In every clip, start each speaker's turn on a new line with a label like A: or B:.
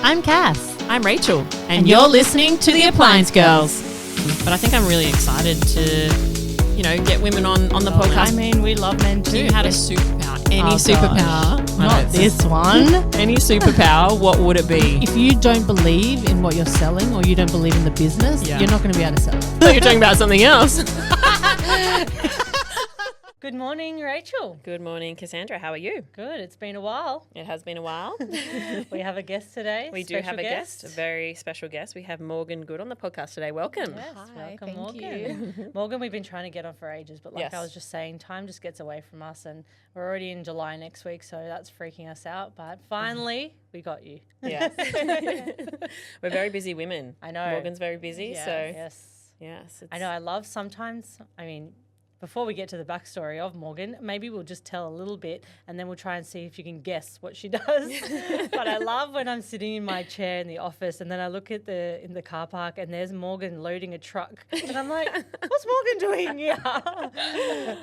A: I'm Cass.
B: I'm Rachel. And you're listening to the Appliance Girls. But I think I'm really excited to, get women on the podcast.
A: I mean, we love men too.
B: If you had a superpower, any superpower.
A: Not this one.
B: Any superpower, what would it be?
A: If you don't believe in what you're selling or you don't believe in the business, you're not going to be able to sell it.
B: I thought you were talking about something else.
A: Good morning, Rachel.
B: Good morning, Cassandra. How are you?
A: Good. It's been a while.
B: It has been a while.
A: We have a guest today.
B: We do have a guest, a very special guest. We have Mawgan Good on the podcast today. Welcome.
A: Yes,
C: Hi,
A: welcome,
C: thank
A: Morgan.
C: you.
A: Morgan, we've been trying to get on for ages, but like
B: Yes.
A: I was just saying, time just gets away from us, and we're already in July next week, so that's freaking us out. But finally, we got you.
B: Yes. We're very busy women.
A: I know.
B: Morgan's very busy,
A: Yeah,
B: so
A: yes.
B: it's,
A: I know. I love sometimes. I mean, before we get to the backstory of Morgan, maybe we'll just tell a little bit, and then we'll try and see if you can guess what she does. But I love when I'm sitting in my chair in the office, and then I look at in the car park, and there's Morgan loading a truck, and I'm like, "What's Morgan doing here?"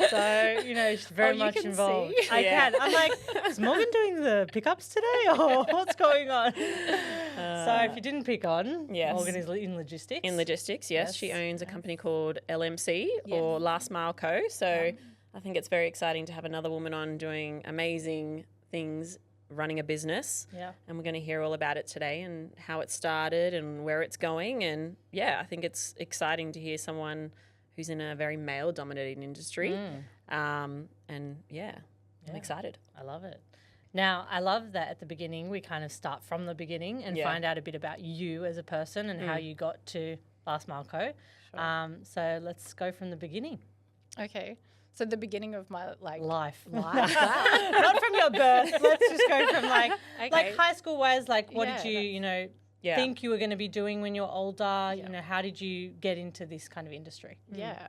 A: So she's very much
C: can
A: involved.
C: see.
A: I can. I'm like, "Is Morgan doing the pickups today, or what's going on?" So if you didn't pick on,
B: Yes.
A: Morgan is in logistics.
B: in logistics, yes. She owns a company called LMC or Last Mile Co. So I think it's very exciting to have another woman on doing amazing things, running a business.
A: Yeah.
B: And we're going to hear all about it today and how it started and where it's going. And I think it's exciting to hear someone who's in a very male-dominated industry. I'm excited.
A: I love it. Now, I love that at the beginning we kind of start from the beginning and find out a bit about you as a person and how you got to Last Mile Co.
C: Sure.
A: So let's go from the beginning.
C: Okay. So the beginning of my
A: Life.
C: Wow.
A: Not from your birth. Let's just go from like
C: Okay.
A: high school wise, like what
C: Yeah,
A: did you,
B: Yeah.
A: think you were going to be doing when you're older? How did you get into this kind of industry?
C: Yeah.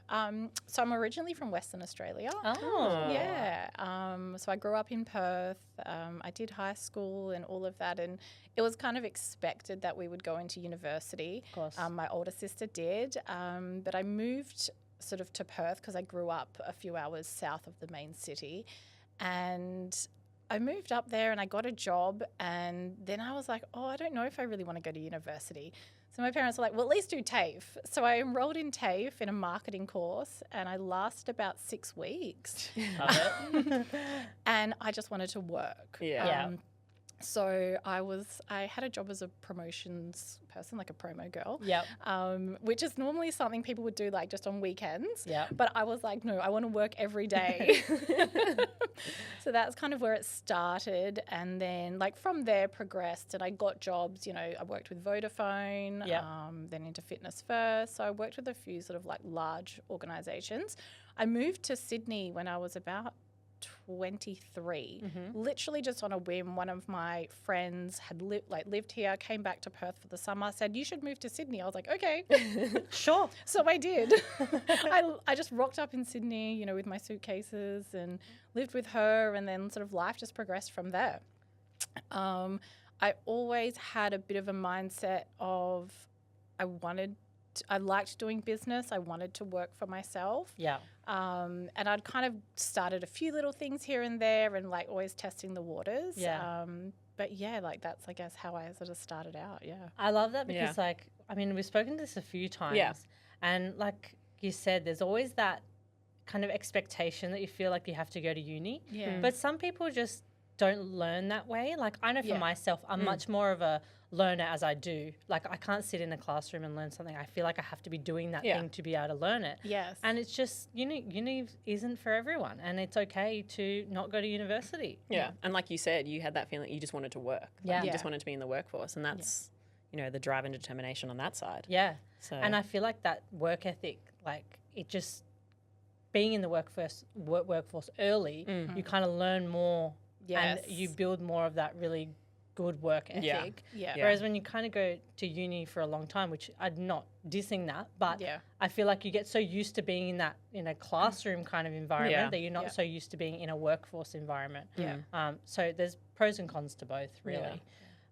C: So I'm originally from Western Australia.
A: Oh.
C: Yeah. So I grew up in Perth. I did high school and all of that, and it was kind of expected that we would go into university.
A: Of course.
C: My older sister did, but I moved sort of to Perth because I grew up a few hours south of the main city, and I moved up there and I got a job, and then I was like, I don't know if I really want to go to university. So my parents were like, well, at least do TAFE. So I enrolled in TAFE in a marketing course, and I lasted about 6 weeks. And I just wanted to work.
B: Yeah.
C: So I had a job as a promotions person, like a promo girl.
A: Yep.
C: Which is normally something people would do like just on weekends.
A: Yep.
C: But I was like, no, I want to work every day. So that's kind of where it started. And then like from there progressed, and I got jobs, I worked with Vodafone, then into Fitness First. So I worked with a few sort of like large organizations. I moved to Sydney when I was about 23, literally just on a whim. One of my friends had lived here, came back to Perth for the summer, said, you should move to Sydney. I was like, okay,
A: Sure.
C: So I did. I just rocked up in Sydney, with my suitcases, and lived with her, and then sort of life just progressed from there. I always had a bit of a mindset of I liked doing business. I wanted to work for myself.
A: Yeah.
C: And I'd kind of started a few little things here and there, and like always testing the waters.
A: Yeah.
C: But like that's, I guess, how I sort of started out. Yeah.
A: I love that because we've spoken to this a few times.
B: Yeah.
A: And like you said, there's always that kind of expectation that you feel like you have to go to uni.
C: Yeah.
A: But some people just don't learn that way. Like I know for myself, I'm much more of a learner as I do. Like I can't sit in a classroom and learn something. I feel like I have to be doing that thing to be able to learn it.
C: Yes.
A: And it's just, uni isn't for everyone, and it's okay to not go to university.
B: Yeah. And like you said, you had that feeling that you just wanted to work.
A: Yeah.
B: You just wanted to be in the workforce, and that's, the drive and determination on that side.
A: Yeah.
B: So.
A: And I feel like that work ethic, like it just being in the workforce early, you kind of learn more.
C: Yes.
A: And you build more of that really good work ethic.
C: Yeah.
A: Whereas when you kind of go to uni for a long time, which I'm not dissing that, but I feel like you get so used to being in a classroom kind of environment that you're not so used to being in a workforce environment.
C: Yeah.
A: So there's pros and cons to both, really.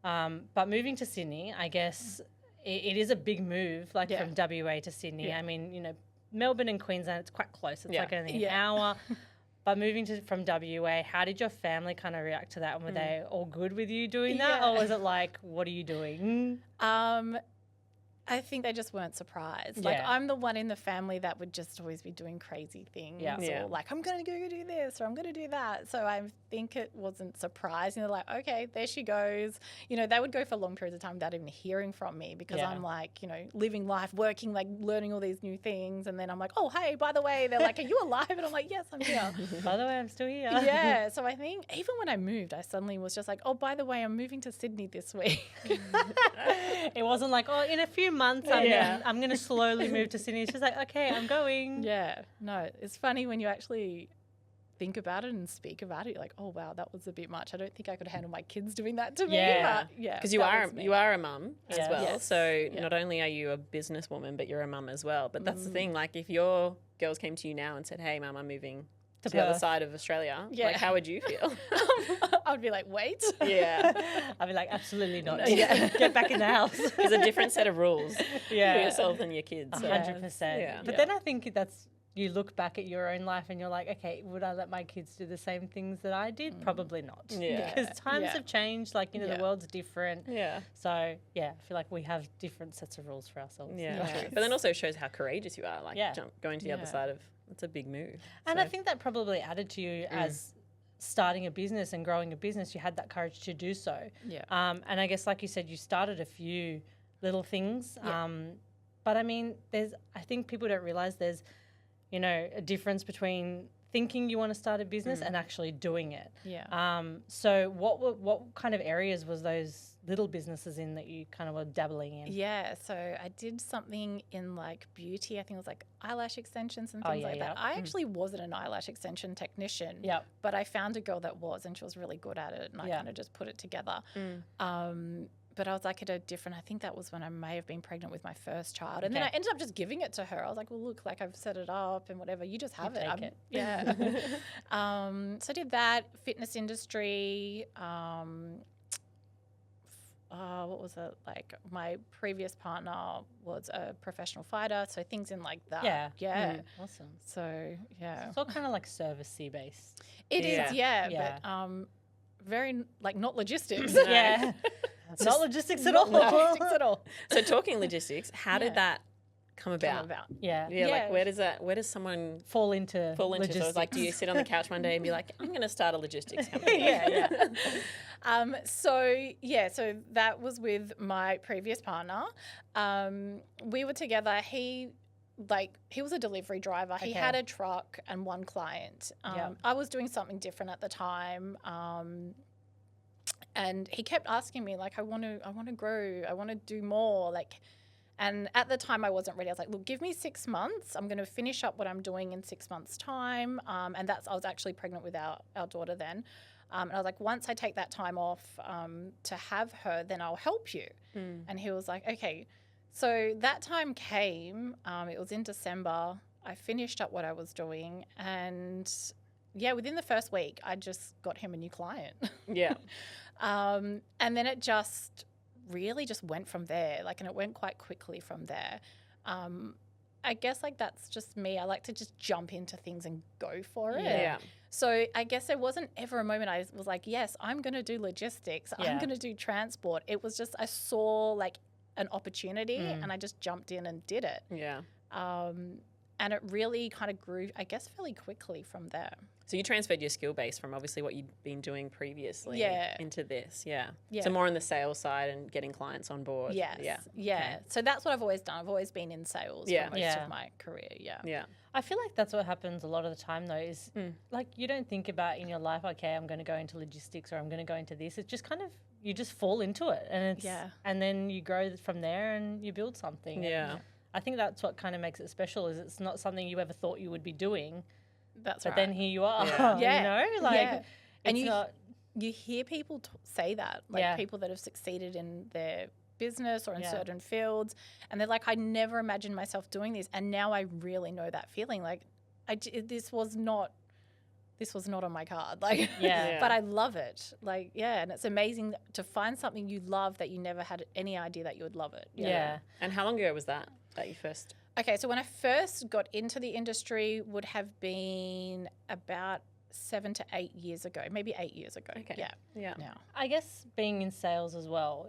A: But moving to Sydney, I guess it is a big move, like from WA to Sydney. I mean, Melbourne and Queensland, it's quite close. It's like only an hour. But moving from WA, how did your family kind of react to that? And were they all good with you doing that?
C: Yeah.
A: Or was it like, what are you doing?
C: I think they just weren't surprised. Like, I'm the one in the family that would just always be doing crazy things.
B: Yeah.
C: Or like, I'm going to go do this or I'm going to do that. So I think it wasn't surprising. They're like, okay, there she goes. You know, they would go for long periods of time without even hearing from me because I'm like, you know, living life, working, like learning all these new things. And then I'm like, oh, hey, by the way, they're like, are you alive? And I'm like, yes, I'm here.
A: By the way, I'm still here.
C: Yeah. So I think even when I moved, I suddenly was just like, oh, by the way, I'm moving to Sydney this week.
A: It wasn't like, oh, in a few months, I'm going to slowly move to Sydney. It's just like, okay, I'm going.
C: Yeah. No, it's funny when you actually think about it and speak about it. You're like, oh, wow, that was a bit much. I don't think I could handle my kids doing that to me.
A: Yeah.
C: But yeah.
B: Because you are a mum as well.
C: Yes.
B: So not only are you a businesswoman, but you're a mum as well. But that's the thing. Like, if your girls came to you now and said, hey, mum, I'm moving to the other side of Australia, like, how would you feel?
C: I would be like, wait.
B: Yeah.
A: I'd be like, absolutely not. Get back in the house.
B: There's a different set of rules for yourself and your kids.
A: 100%.
B: Yeah.
A: But then I think you look back at your own life and you're like, okay, would I let my kids do the same things that I did? Probably not.
B: Yeah.
A: Because times have changed. Like, you know, the world's different.
B: Yeah.
A: So, yeah, I feel like we have different sets of rules for ourselves.
B: Yeah. True. But then also shows how courageous you are. Like, going to the other side of, it's a big move.
A: And I think that probably added to you as starting a business and growing a business. You had that courage to do so.
C: Yeah.
A: And I guess, like you said, you started a few little things.
C: Yeah.
A: But I mean, I think people don't realize there's, you know, a difference between thinking you want to start a business and actually doing it.
C: Yeah.
A: So what kind of areas was those little businesses in that you kind of were dabbling in?
C: Yeah. So I did something in like beauty. I think it was like eyelash extensions and things like that. I actually wasn't an eyelash extension technician.
A: Yep.
C: But I found a girl that was, and she was really good at it. And I kind of just put it together. But I was like at a different, I think that was when I may have been pregnant with my first child. And then I ended up just giving it to her. I was like, well, look, like I've set it up and whatever. You just have it.
A: Take it.
C: Yeah. So I did that, fitness industry. What was it? Like my previous partner was a professional fighter. So things in like that. Yeah.
A: Awesome.
C: So, yeah.
A: It's all kind of like service-y based.
C: It is, but very like not logistics.
A: Yeah. Not logistics at all.
C: Not logistics at all.
B: So talking logistics, how did that come about?
A: Yeah.
B: Like where does someone
A: fall into
B: logistics? So it's like, do you sit on the couch one day and be like, I'm going to start a logistics company?
C: So that was with my previous partner. We were together. He was a delivery driver. He had a truck and one client. I was doing something different at the time. And he kept asking me, like, I want to grow. I want to do more. Like, and at the time I wasn't ready. I was like, look, give me 6 months. I'm going to finish up what I'm doing in 6 months' time. I was actually pregnant with our daughter then. And I was like, once I take that time off to have her, then I'll help you. And he was like, okay. So that time came. It was in December. I finished up what I was doing. And, within the first week, I just got him a new client.
B: Yeah.
C: And then it just really just went from there. Like, and it went quite quickly from there. I guess like that's just me. I like to just jump into things and go for it.
B: Yeah.
C: So I guess there wasn't ever a moment I was like, yes, I'm going to do logistics. I'm going to do transport. It was just I saw like an opportunity and I just jumped in and did it.
B: Yeah.
C: And it really kind of grew, I guess, fairly quickly from there.
B: So you transferred your skill base from obviously what you'd been doing previously into this. Yeah. So more on the sales side and getting clients on board.
C: Yes.
B: Yeah.
C: Okay. So that's what I've always done. I've always been in sales for most of my career. Yeah.
B: Yeah.
A: I feel like that's what happens a lot of the time though is like you don't think about in your life, okay, I'm going to go into logistics or I'm going to go into this. It's just kind of, you just fall into it and and then you grow from there and you build something.
B: Yeah.
A: And I think that's what kind of makes it special is it's not something you ever thought you would be doing.
C: That's
A: but
C: right.
A: then here you are,
C: Yeah.
A: you know, like
C: and
A: you
C: hear people say that, like people that have succeeded in their business or in certain fields, and they're like, I never imagined myself doing this, and now I really know that feeling. Like, this was not on my card, like, but I love it, like, and it's amazing to find something you love that you never had any idea that you would love it.
A: Yeah.
B: And how long ago was that you first?
C: Okay, so when I first got into the industry would have been about 7 to 8 years ago, maybe 8 years ago.
B: Okay.
C: Yeah.
B: Yeah.
C: Now.
A: I guess being in sales as well,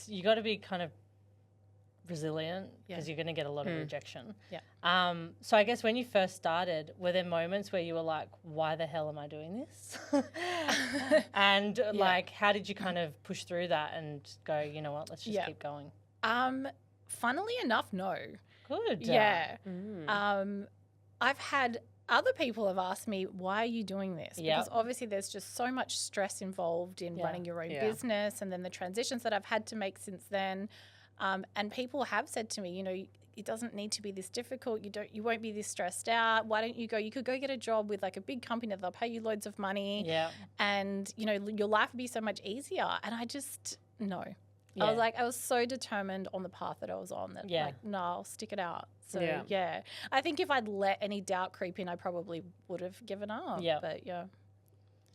A: you got to be kind of resilient because you're going to get a lot of rejection.
C: Yeah.
A: So I guess when you first started, were there moments where you were like, why the hell am I doing this? And like, how did you kind of push through that and go, you know what, let's just keep going?
C: Funnily enough, no.
A: Good.
C: Yeah. I've had other people have asked me, why are you doing this? Because obviously there's just so much stress involved in running your own business, and then the transitions that I've had to make since then. And people have said to me, you know, it doesn't need to be this difficult. You won't be this stressed out. Why don't you go? You could go get a job with like a big company that they'll pay you loads of money.
A: Yeah.
C: And, you know, your life would be so much easier. And I just, no.
A: Yeah.
C: I was so determined on the path that I was on that like, no, I'll stick it out. So yeah. I think if I'd let any doubt creep in, I probably would have given up.
A: Yeah.
C: But yeah.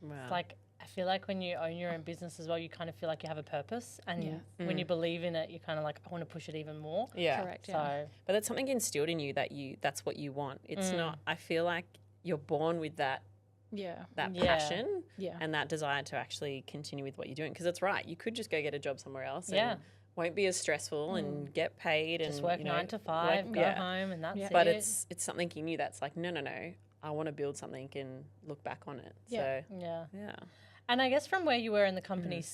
B: Wow.
A: It's like, I feel like when you own your own business as well, you kind of feel like you have a purpose, and when you believe in it, you're kind of like, I want to push it even more.
B: Yeah.
C: Correct.
A: So,
B: but that's something instilled in you that's what you want. It's not, I feel like you're born with that passion and that desire to actually continue with what you're doing. Because it's right. You could just go get a job somewhere else and won't be as stressful and get paid
A: just
B: and
A: work 9 to 5, go home, and that's it.
B: But it's something in you that's like, no. I want to build something and look back on it.
A: Yeah.
B: So,
A: yeah. And I guess from where you were in the company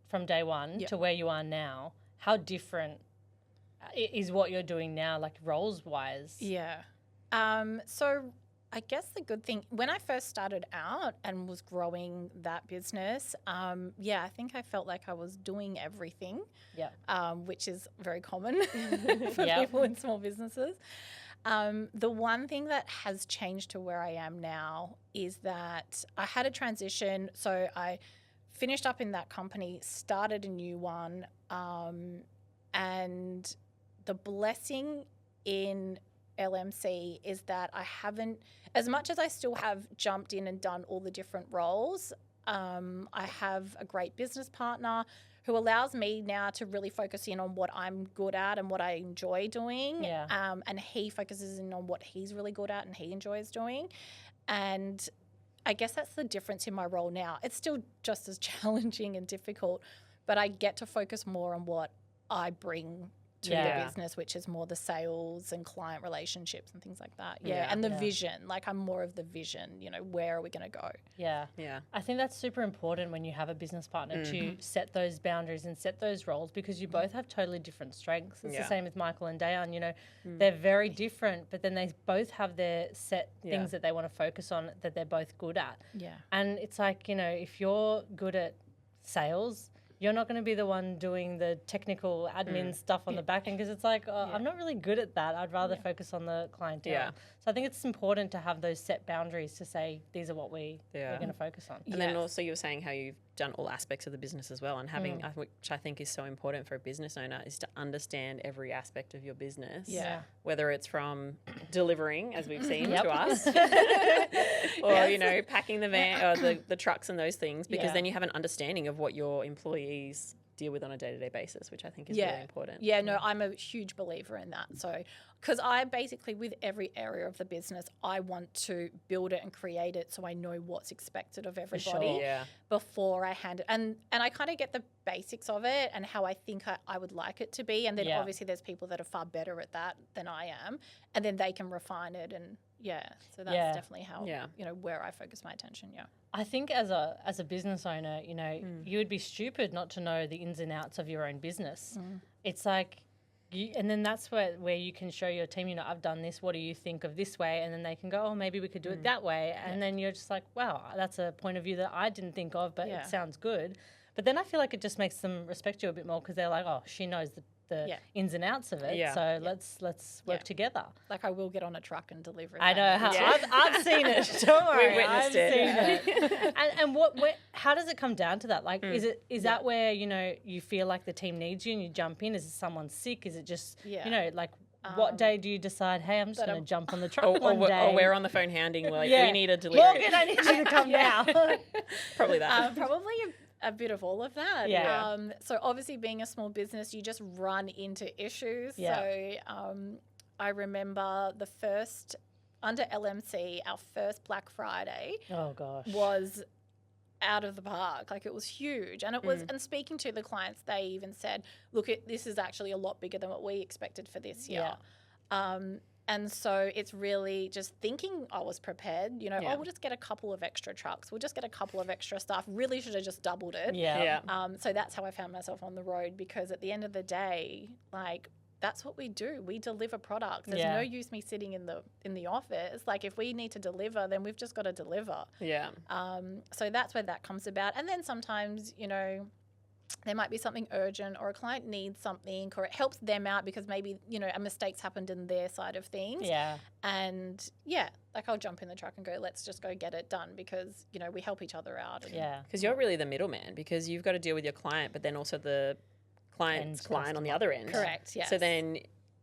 A: from day one to where you are now, how different is what you're doing now, like roles-wise?
C: Yeah. So I guess the good thing, when I first started out and was growing that business, I think I felt like I was doing everything, which is very common for people in small businesses. The one thing that has changed to where I am now is that I had a transition. So I finished up in that company, started a new one, and the blessing in LMC is that I haven't, as much as I still have jumped in and done all the different roles, I have a great business partner who allows me now to really focus in on what I'm good at and what I enjoy doing.
A: Yeah.
C: And he focuses in on what he's really good at and he enjoys doing. And I guess that's the difference in my role now. It's still just as challenging and difficult, but I get to focus more on what I bring to the business, which is more the sales and client relationships and things like that. And the vision. Like, I'm more of the vision, you know, where are we going to go?
A: Yeah. I think that's super important when you have a business partner to set those boundaries and set those roles, because you both have totally different strengths. It's the same with Michael and Dayan, you know, they're very different, but then they both have their set things that they want to focus on that they're both good at.
C: Yeah.
A: And it's like, you know, if you're good at sales, you're not going to be the one doing the technical admin stuff on the back end, because it's like, I'm not really good at that. I'd rather focus on the clientele. Yeah. So I think it's important to have those set boundaries to say, these are what we're going to focus on.
B: And then also you were saying how you've done all aspects of the business as well, and having, which I think is so important for a business owner, is to understand every aspect of your business.
C: Yeah.
B: Whether it's from delivering, as we've seen, to us, or, you know, packing the van or the trucks and those things, because then you have an understanding of what your employees deal with on a day-to-day basis, which I think is really important.
C: Yeah, no, I'm a huge believer in that. So, because I basically, with every area of the business, I want to build it and create it so I know what's expected of everybody before I hand it. And I kind of get the basics of it and how I think I would like it to be. And then obviously there's people that are far better at that than I am. And then they can refine it. And so that's definitely how, you know, where I focus my attention,
A: I think as a business owner, you know, you would be stupid not to know the ins and outs of your own business. It's like, and then that's where you can show your team, you know, I've done this, what do you think of this way? And then they can go, oh, maybe we could do it that way. And then you're just like, wow, that's a point of view that I didn't think of, but it sounds good. But then I feel like it just makes them respect you a bit more, because they're like, oh, she knows the ins and outs of it. So let's work together.
C: Like, I will get on a truck and deliver it.
A: I know. I've seen it. Don't worry.
B: We witnessed
A: it. And how does it come down to that? Like, is that where, you know, you feel like the team needs you and you jump in? Is it someone sick? Is it just, you know, like, what day do you decide, hey, I'm just going to jump on the truck one day?
B: Or we're on the phone hounding, like, we need a delivery.
A: Morgan, I need you to come now.
B: Probably that.
C: Probably a bit of all of that. So obviously, being a small business, you just run into issues. So I remember the first under LMC, our first Black Friday
A: Oh gosh.
C: was out of the park. Like, it was huge. And it was, and speaking to the clients, they even said, look, this is actually a lot bigger than what we expected for this year. And so it's really just thinking I was prepared, we'll just get a couple of extra trucks. We'll just get a couple of extra stuff. Really should have just doubled it. So that's how I found myself on the road, because at the end of the day, like, that's what we do. We deliver products. There's no use me sitting in the office. Like, if we need to deliver, then we've just got to deliver. So that's where that comes about. And then sometimes, there might be something urgent, or a client needs something, or it helps them out because maybe, a mistake's happened in their side of things. And like, I'll jump in the truck and go, let's just go get it done, because, we help each other out.
B: Because you're really the middleman, because you've got to deal with your client, but then also the client's client on the other end.
C: Correct, yes.
B: So then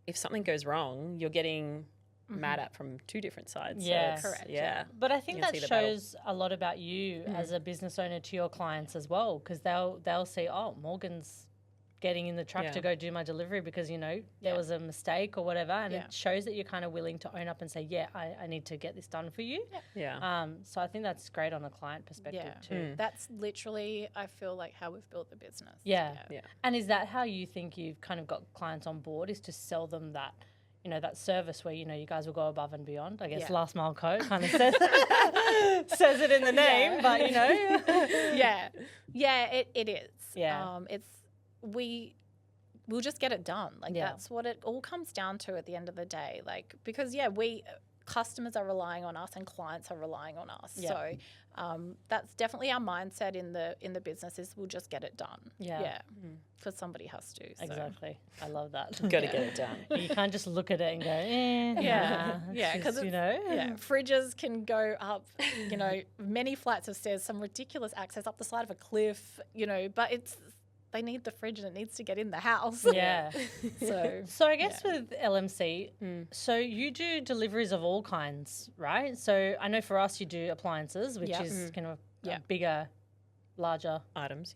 B: if something goes wrong, you're getting mad at from two different sides.
A: Yeah,
B: so
C: correct.
A: But I think that shows a lot about you as a business owner to your clients as well, because they'll see, oh, Morgan's getting in the truck to go do my delivery because, there was a mistake or whatever, and it shows that you're kind of willing to own up and say, I need to get this done for you. So I think that's great on a client perspective too.
C: That's literally, I feel like, how we've built the business.
A: And is that how you think you've kind of got clients on board, is to sell them that, that service where, you guys will go above and beyond? I guess Last Mile Co. kind of says it in the name, but,
C: it is. We'll just get it done. Like, that's what it all comes down to at the end of the day. Like, because, customers are relying on us and clients are relying on us. So that's definitely our mindset in the business, is we'll just get it done. Because somebody has to. So.
A: Exactly. I love that.
B: Got to get it done.
A: You can't just look at it and go,
C: because fridges can go up, many flights of stairs, some ridiculous access up the side of a cliff, but they need the fridge and it needs to get in the house. So
A: I guess with LMC, so you do deliveries of all kinds, right? So I know for us you do appliances, which is kind of bigger, larger
B: items.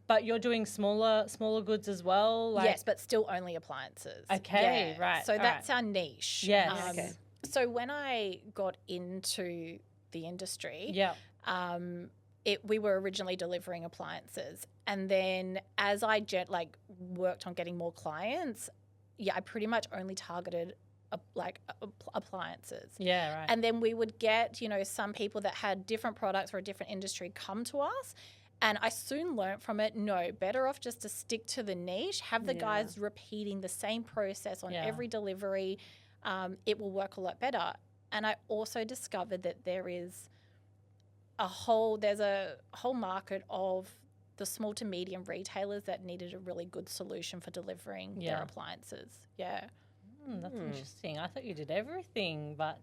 A: But you're doing smaller goods as well. Like,
C: yes, but still only appliances.
A: Okay, right.
C: So that's our niche.
A: Yes.
C: So when I got into the industry, we were originally delivering appliances, and then as I worked on getting more clients, I pretty much only targeted appliances. And then we would get, some people that had different products or a different industry come to us. And I soon learned from it, no, better off just to stick to the niche, have the guys repeating the same process on every delivery. It will work a lot better. And I also discovered that there's a whole market of the small to medium retailers that needed a really good solution for delivering their appliances.
A: That's interesting. I thought you did everything, but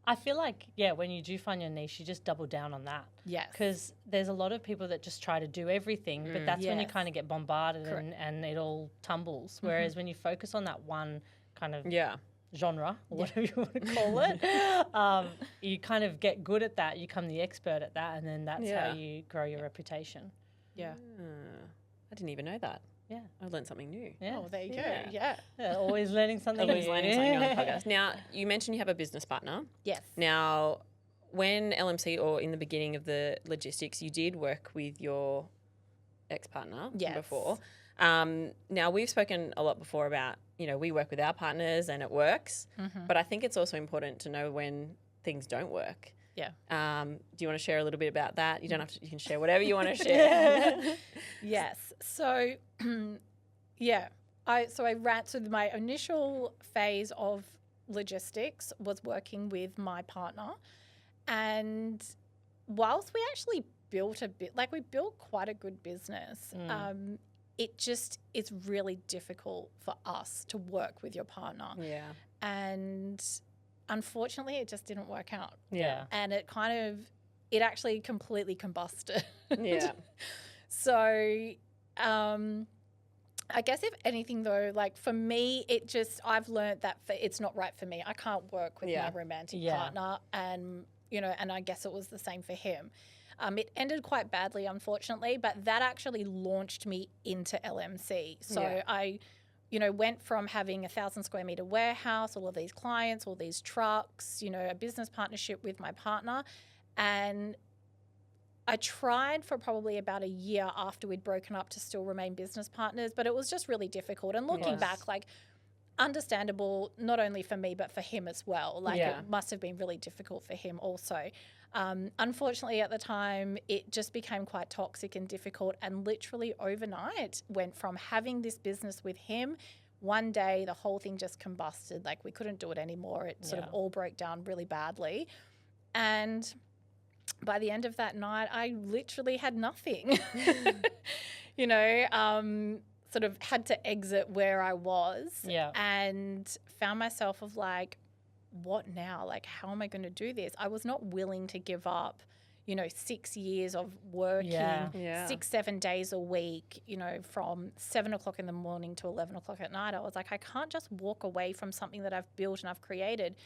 A: I feel like, when you do find your niche, you just double down on that.
C: Yes.
A: Because there's a lot of people that just try to do everything, but that's when you kind of get bombarded and it all tumbles. Whereas when you focus on that one kind of genre, or whatever you want to call it, you kind of get good at that, you become the expert at that, and then that's how you grow your reputation.
B: I didn't even know that. I learned something new.
C: Oh, there you go.
A: Always learning something
B: Always learning something on the podcast. Now, you mentioned you have a business partner.
C: Yes.
B: Now, when LMC, or in the beginning of the logistics, you did work with your ex-partner before. Now, we've spoken a lot before about, we work with our partners and it works, but I think it's also important to know when things don't work. Do you want to share a little bit about that? You don't have to, you can share whatever you want to share.
C: Yes. So, so my initial phase of logistics was working with my partner, and whilst we actually built we built quite a good business, it's really difficult for us to work with your partner. And unfortunately, it just didn't work out. And it actually completely combusted. So, I guess if anything though, for me, I've learned that it's not right for me. I can't work with my romantic partner, and, and I guess it was the same for him. It ended quite badly, unfortunately, but that actually launched me into LMC. So I went from having 1,000 square meter warehouse, all of these clients, all these trucks, a business partnership with my partner. And I tried for probably about a year after we'd broken up to still remain business partners, but it was just really difficult. And looking back, like, understandable, not only for me, but for him as well. Like, it must have been really difficult for him also. Unfortunately, at the time, it just became quite toxic and difficult, and literally overnight went from having this business with him. One day, the whole thing just combusted. Like, we couldn't do it anymore. It sort of all broke down really badly. And by the end of that night, I literally had nothing, sort of had to exit where I was and found myself of like, what now? Like, how am I going to do this? I was not willing to give up, 6 years of working 6-7 days a week, from 7 o'clock in the morning to 11 o'clock at night. I was like, I can't just walk away from something that I've built and I've created.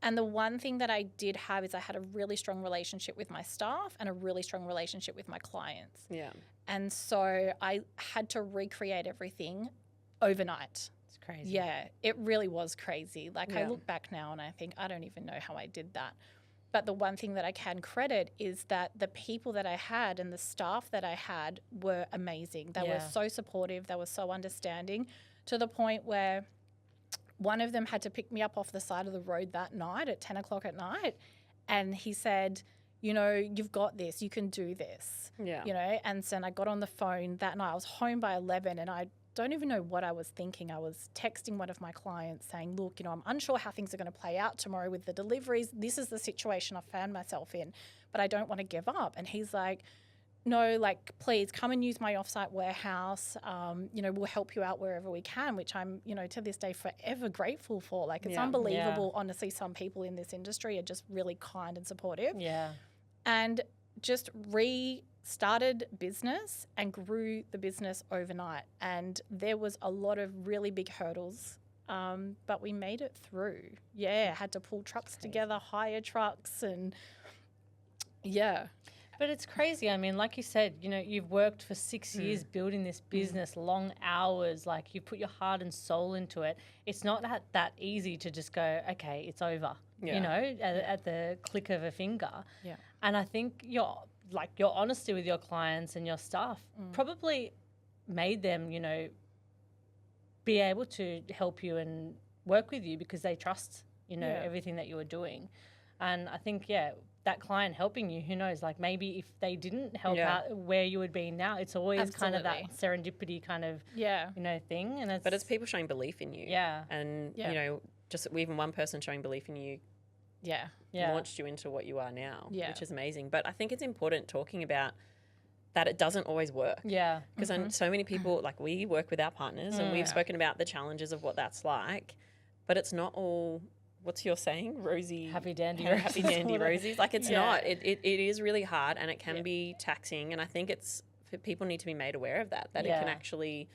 C: And the one thing that I did have is I had a really strong relationship with my staff and a really strong relationship with my clients.
B: Yeah.
C: And so I had to recreate everything overnight.
A: It's crazy.
C: Yeah, it really was crazy. Like, I look back now and I think, I don't even know how I did that. But the one thing that I can credit is that the people that I had and the staff that I had were amazing. They were so supportive. They were so understanding, to the point where one of them had to pick me up off the side of the road that night at 10 o'clock at night. And he said, you've got this, you can do this.
B: Yeah.
C: And so I got on the phone that night. I was home by 11 and I don't even know what I was thinking. I was texting one of my clients saying, look, I'm unsure how things are going to play out tomorrow with the deliveries. This is the situation I found myself in, but I don't want to give up. And he's like, no, like, please come and use my offsite warehouse. We'll help you out wherever we can, which I'm, to this day forever grateful for. Like, it's unbelievable. Honestly, some people in this industry are just really kind and supportive.
A: Yeah.
C: And just restarted business and grew the business overnight. And there was a lot of really big hurdles, but we made it through. Yeah, had to pull trucks together, hire trucks, and
A: But it's crazy. I mean, like you said, you've worked for 6 years building this business, long hours, like you put your heart and soul into it. It's not that easy to just go, okay, it's over, at the click of a finger.
C: Yeah.
A: And I think your honesty with your clients and your staff probably made them, be able to help you and work with you because they trust, everything that you were doing. And I think, that client helping you, who knows, like maybe if they didn't help out where you would be now, it's always kind of that serendipity kind of, thing. And
B: but it's people showing belief in you.
A: Yeah.
B: And, just even one person showing belief in you launched you into what you are now, which is amazing. But I think it's important talking about that it doesn't always work.
A: Yeah.
B: Because so many people, like, we work with our partners and we've spoken about the challenges of what that's like, but it's not all... What's your saying? Rosy,
A: happy dandy
B: roses. Like, it's not. It is really hard and it can be taxing. And I think people need to be made aware of that it can actually,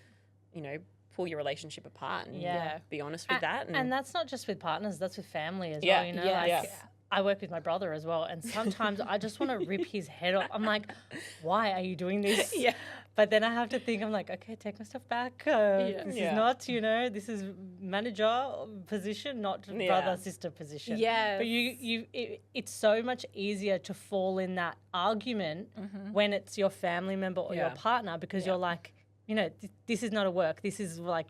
B: pull your relationship apart and be honest with that.
A: And that's not just with partners, that's with family as well, I work with my brother as well, and sometimes I just want to rip his head off. I'm like, why are you doing this?
C: Yeah.
A: But then I have to think, I'm like, okay, take my stuff back. This is not, this is manager position, not brother-sister position.
C: Yeah.
A: But it's so much easier to fall in that argument when it's your family member or your partner, because you're like, this is not a work. This is like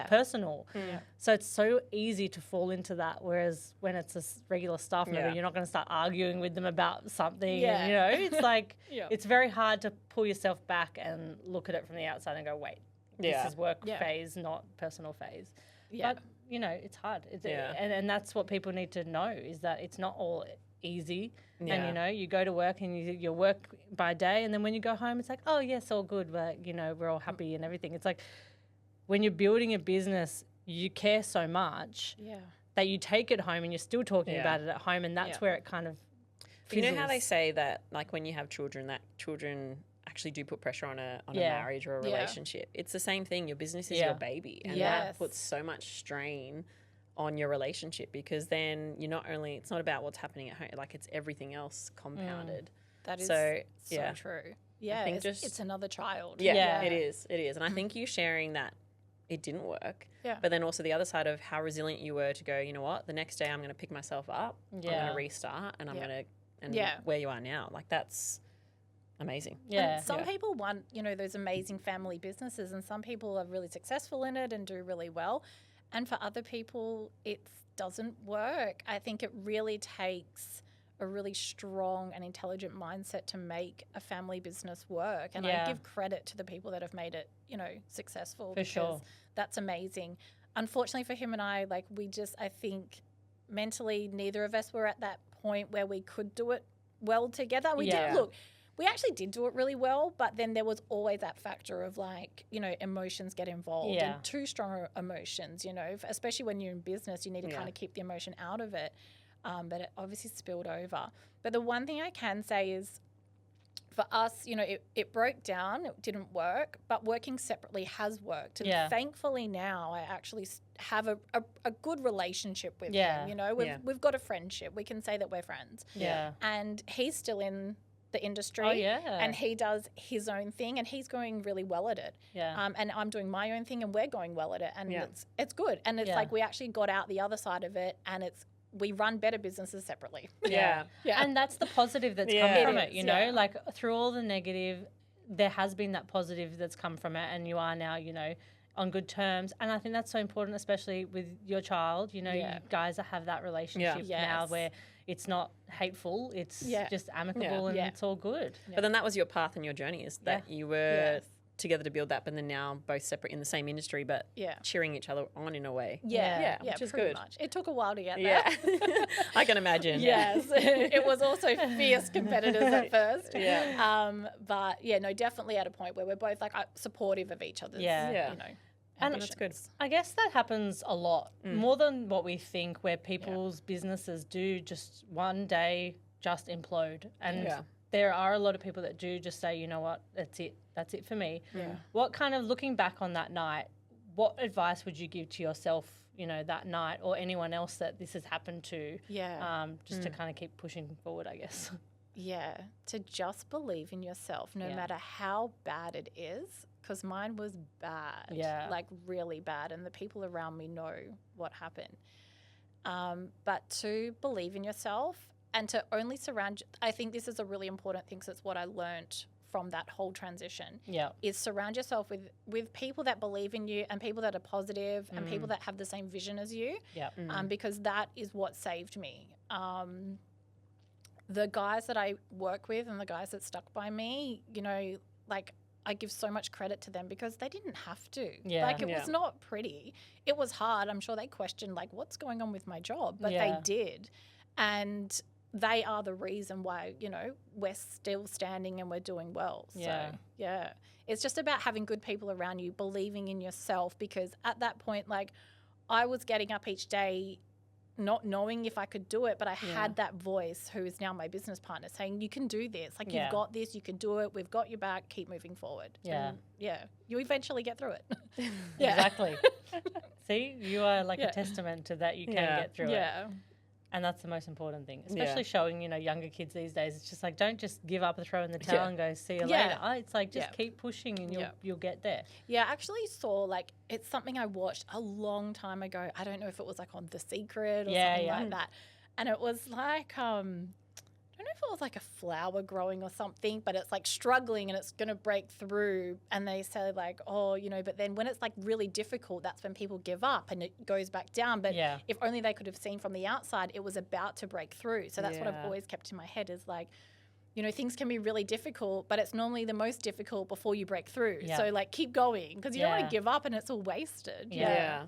A: personal.
C: Yeah.
A: So it's so easy to fall into that. Whereas when it's a regular staff member, you're not going to start arguing with them about something.
C: Yeah.
A: And, it's like, it's very hard to pull yourself back and look at it from the outside and go, wait, this is work phase, not personal phase.
C: Yeah.
A: But, it's hard. And that's what people need to know, is that it's not all easy.
B: Yeah.
A: And, you go to work and you work by day, and then when you go home, it's like, oh, yes, all good, but, we're all happy and everything. It's like when you're building a business, you care so much that you take it home and you're still talking about it at home, and that's where it kind of fizzles.
B: You know how they say that, like, when you have children, that children actually do put pressure on a marriage or a relationship? It's the same thing. Your business is your baby, and that puts so much strain on your relationship, because then it's not about what's happening at home, like, it's everything else compounded.
C: That is so true. Yeah, it's another child.
B: Yeah, it is. And I think you sharing that it didn't work.
C: Yeah.
B: But then also the other side of how resilient you were to go, you know what, the next day I'm going to pick myself up, I'm going to restart, and I'm going to, and where you are now, like that's amazing.
C: Yeah. And some people want, you know, those amazing family businesses, and some people are really successful in it and do really well. And for other people, it doesn't work. I think it really takes a really strong and intelligent mindset to make a family business work. And I give credit to the people that have made it, you know, successful.
A: For sure.
C: That's amazing. Unfortunately for him and I, like I think mentally neither of us were at that point where we could do it well together. We actually did do it really well, but then there was always that factor of like, you know, emotions get involved and too strong emotions, you know, especially when you're in business, you need to kind of keep the emotion out of it. But it obviously spilled over. But the one thing I can say is for us, you know, it broke down, it didn't work, but working separately has worked. And thankfully now I actually have a good relationship with him, you know, we've got a friendship. We can say that we're friends.
A: Yeah.
C: And he's still in the industry and he does his own thing and he's going really well at it.
A: Yeah.
C: And I'm doing my own thing and we're going well at it. And it's good. And it's like we actually got out the other side of it and we run better businesses separately.
A: Yeah. And that's the positive that's come from it, you know, like through all the negative, there has been that positive that's come from it and you are now, you know, on good terms. And I think that's so important, especially with your child, you know, you guys have that relationship now where it's not hateful, it's just amicable and it's all good.
B: But then that was your path and your journey is that you were together to build that, but then now both separate in the same industry, but cheering each other on in a way. Which is good.
C: Much. It took a while to get there.
B: I can imagine.
C: Yes. It was also fierce competitors at first. But definitely at a point where we're both like supportive of each other's, you know,
A: and
C: ambitions.
A: that's good. I guess that happens a lot, more than what we think, where people's businesses do just one day just implode. And there are a lot of people that do just say, you know what, that's it for me. What kind of, looking back on that night, what advice would you give to yourself, you know, that night or anyone else that this has happened to? Just to kind of keep pushing forward, I guess.
C: Yeah, to just believe in yourself no matter how bad it is, because mine was bad, like really bad, and the people around me know what happened. But to believe in yourself and to only surround, I think this is a really important thing, because it's what I learned from that whole transition, is surround yourself with people that believe in you and people that are positive and people that have the same vision as you, because that is what saved me. The guys that I work with and the guys that stuck by me, you know, like I give so much credit to them because they didn't have to. Like it was not pretty. It was hard. I'm sure they questioned like, what's going on with my job? But they did. And they are the reason why, you know, we're still standing and we're doing well. So, it's just about having good people around you, believing in yourself, because at that point, like I was getting up each day not knowing if I could do it, but I had that voice who is now my business partner saying, you can do this. Like, you've got this, you can do it. We've got your back. Keep moving forward. And you eventually get through it.
A: Exactly. See, you are like a testament to that. You can get through it. And that's the most important thing, especially showing, you know, younger kids these days. It's just like, don't just give up and throw in the towel and go, see you later. It's like, just keep pushing and you'll get there.
C: Yeah, I actually saw, like, it's something I watched a long time ago. I don't know if it was like on The Secret or something like that. And it was like, I don't know if it was like a flower growing or something, but it's like struggling and it's going to break through. And they say like, oh, you know, but then when it's like really difficult, that's when people give up and it goes back down. But if only they could have seen from the outside, it was about to break through. So that's what I've always kept in my head is like, you know, things can be really difficult, but it's normally the most difficult before you break through. So like keep going because you don't want to give up and it's all wasted.
A: I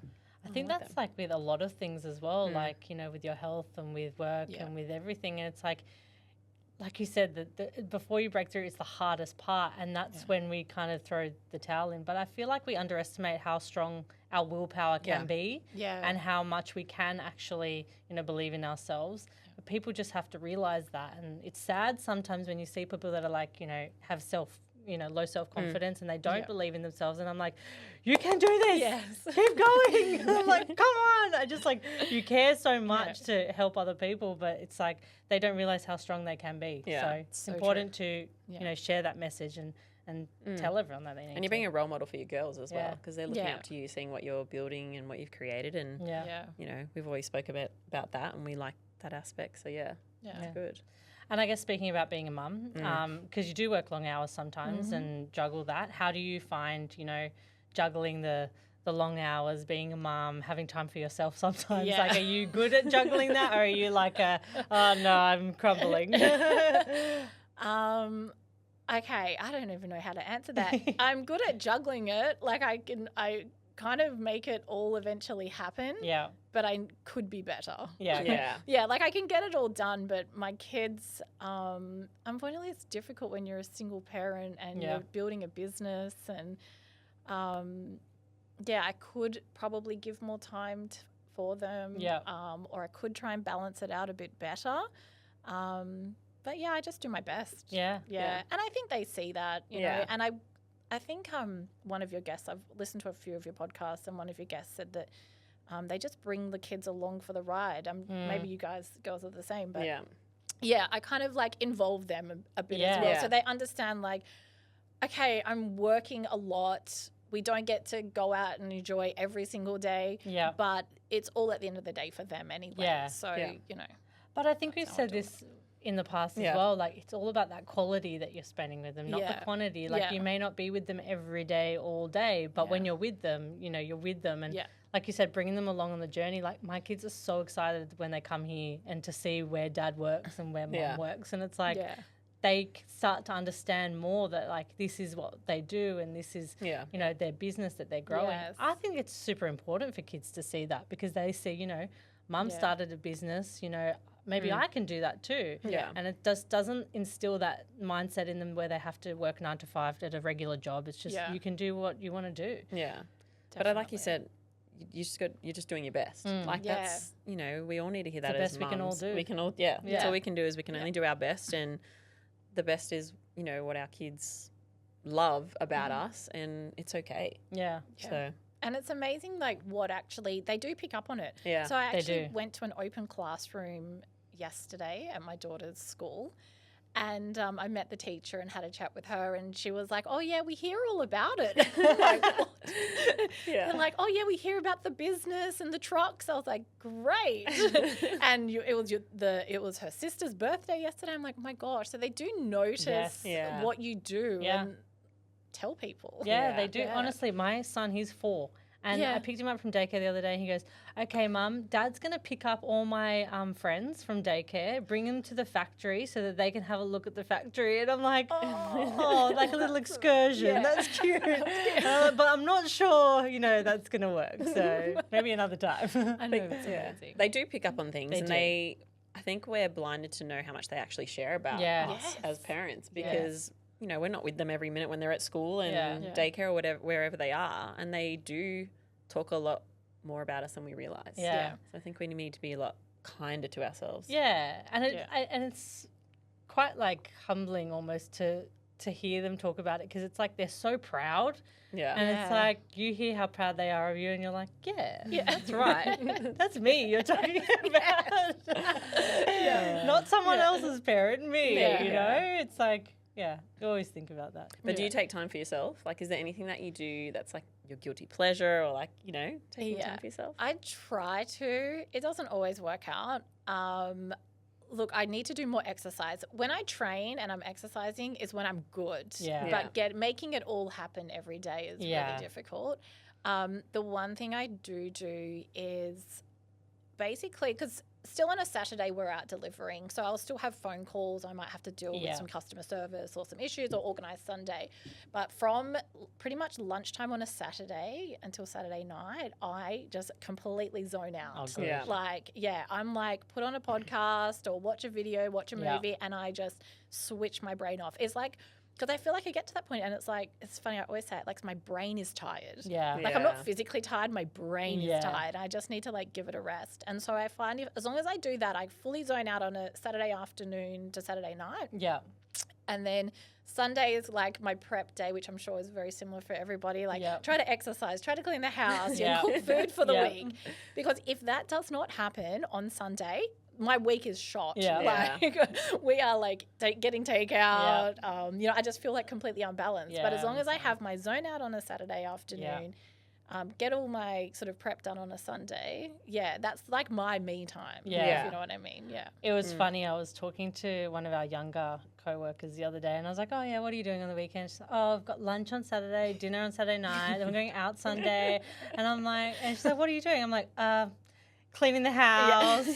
A: think that's like with a lot of things as well, like, you know, with your health and with work and with everything. And it's like you said, that before you break through, it's the hardest part, and that's when we kind of throw the towel in. But I feel like we underestimate how strong our willpower can be and how much we can actually, you know, believe in ourselves. But people just have to realise that. And it's sad sometimes when you see people that are like, you know, have low self-confidence and they don't believe in themselves. And I'm like, you can do this. Keep going. I'm like, come on. I just like, you care so much to help other people, but it's like they don't realise how strong they can be. So it's important to, you know, share that message and and tell everyone that they need
B: And you're being a role model for your girls as well, because they're looking
C: Yeah.
B: up to you, seeing what you're building and what you've created. And, you know, we've always spoke about that, and we like that aspect. So, it's good.
A: And I guess speaking about being a mum, because you do work long hours sometimes and juggle that, how do you find, you know, juggling the long hours, being a mum, having time for yourself sometimes?
C: Yeah.
A: Like, are you good at juggling that, or are you like oh no, I'm crumbling?
C: Okay, I don't even know how to answer that. I'm good at juggling it. Like I kind of make it all eventually happen.
A: Yeah.
C: But I could be better.
A: Yeah.
C: Yeah, like I can get it all done, but my kids, unfortunately, it's difficult when you're a single parent and you're building a business. And I could probably give more time for them.
A: Yeah.
C: Or I could try and balance it out a bit better. But yeah, I just do my best.
A: Yeah.
C: And I think they see that, you know. And I think one of your guests, I've listened to a few of your podcasts, and one of your guests said that they just bring the kids along for the ride. Maybe you girls are the same, but I kind of like involve them a bit as well. So they understand like, okay, I'm working a lot. We don't get to go out and enjoy every single day, but it's all at the end of the day for them anyway.
A: Yeah.
C: So, you know.
A: But I think we've said this in the past as well, like it's all about that quality that you're spending with them, not the quantity. Like you may not be with them every day, all day, but when you're with them, you know, you're with them. And like you said, bringing them along on the journey, like my kids are so excited when they come here and to see where dad works and where mom works. And it's like they start to understand more that like this is what they do and this is, you know, their business that they're growing.
C: Yes.
A: I think it's super important for kids to see that, because they see, you know, mum started a business, you know, maybe I can do that too.
B: Yeah.
A: And it doesn't instill that mindset in them where they have to work 9 to 5 at a regular job. It's just you can do what you want to do.
B: Yeah. Definitely. But like you said, you're just doing your best. Like that's, you know, we all need to hear that as mums.
A: The best we can all do.
B: We can all, that's all we can do is we can only do our best, and the best is, you know, what our kids love about us, and it's okay.
A: Yeah.
B: So.
C: And it's amazing, like, what actually, they do pick up on it.
B: Yeah,
C: so I actually went to an open classroom yesterday at my daughter's school, and I met the teacher and had a chat with her, and she was like, oh, yeah, we hear all about it. Like, what? And like, oh, yeah, we hear about the business and the trucks. I was like, great. And it was her sister's birthday yesterday. I'm like, oh, my gosh. So they do notice what you do and tell people.
A: Yeah, they do. Honestly, my son, he's 4. And I picked him up from daycare the other day, and he goes, okay, Mum, Dad's going to pick up all my friends from daycare, bring them to the factory so that they can have a look at the factory. And I'm like, oh like a little excursion. That's cute. But I'm not sure, you know, that's going to work. So maybe another time.
C: I know, it's amazing.
B: They do pick up on things, I think we're blinded to know how much they actually share about us as parents, because you know, we're not with them every minute when they're at school and daycare or whatever, wherever they are, and they do talk a lot more about us than we realise.
A: Yeah.
B: So I think we need to be a lot kinder to ourselves.
A: Yeah, and it's quite like humbling almost to hear them talk about it, because it's like they're so proud.
B: Yeah.
A: And it's like you hear how proud they are of you, and you're like, yeah, that's right. That's me you're talking about. Not someone else's parent, me, you know? It's like, you always think about that.
B: But do you take time for yourself? Like, is there anything that you do that's like your guilty pleasure, or like, you know, taking time for yourself?
C: I try to. It doesn't always work out. Look, I need to do more exercise. When I train and I'm exercising is when I'm good. But making it all happen every day is really difficult. The one thing I do is basically, because still on a Saturday we're out delivering, so I'll still have phone calls. I might have to deal with some customer service or some issues, or organise Sunday. But from pretty much lunchtime on a Saturday until Saturday night, I just completely zone out. I'm like, put on a podcast or watch a video, watch a movie, and I just switch my brain off. It's like, because I feel like I get to that point and it's like, it's funny, I always say it, like my brain is tired. Like I'm not physically tired, my brain is tired. I just need to like give it a rest. And so I find as long as I do that, I fully zone out on a Saturday afternoon to Saturday night. Yeah. And then Sunday is like my prep day, which I'm sure is very similar for everybody. Like try to exercise, try to clean the house, cook food for the week. Because if that does not happen on Sunday, my week is shot.
A: Yeah.
C: Like we are like getting takeout. I just feel like completely unbalanced. But as long as I have my zone out on a Saturday afternoon, get all my sort of prep done on a Sunday. Yeah, that's like my me time.
A: Yeah.
C: If you know what I mean. Yeah.
A: It was funny. I was talking to one of our younger co-workers the other day, and I was like, "Oh yeah, what are you doing on the weekend?" She's like, "Oh, I've got lunch on Saturday, dinner on Saturday night, then we're going out Sunday." And I'm like, and she's like, "What are you doing?" I'm like, cleaning the house,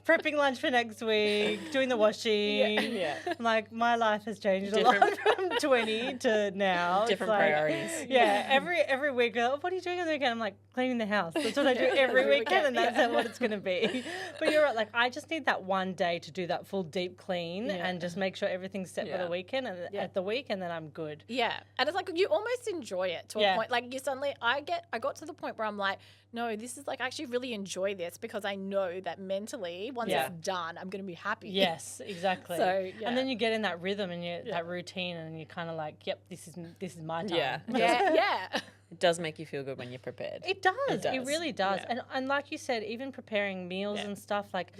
A: prepping lunch for next week, doing the washing. I'm like, my life has changed a lot from 20 to now.
B: Different priorities.
A: Yeah, every week, what are you doing on the weekend? I'm like, cleaning the house. That's what I do every weekend, and that's what it's going to be. But you're right, like, I just need that one day to do that full deep clean and just make sure everything's set for the weekend and at the week, and then I'm good.
C: Yeah, and it's like you almost enjoy it to a point. Like you suddenly, I got to the point where I'm like, no, this is like, I actually really enjoy this because I know that mentally, once it's done, I'm going to be happy.
A: Yes, exactly.
C: So,
A: and then you get in that rhythm and that routine, and you're kind of like, yep, this is my time.
C: Yeah.
B: It does make you feel good when you're prepared.
A: It does. It really does. Yeah. And like you said, even preparing meals and stuff, like,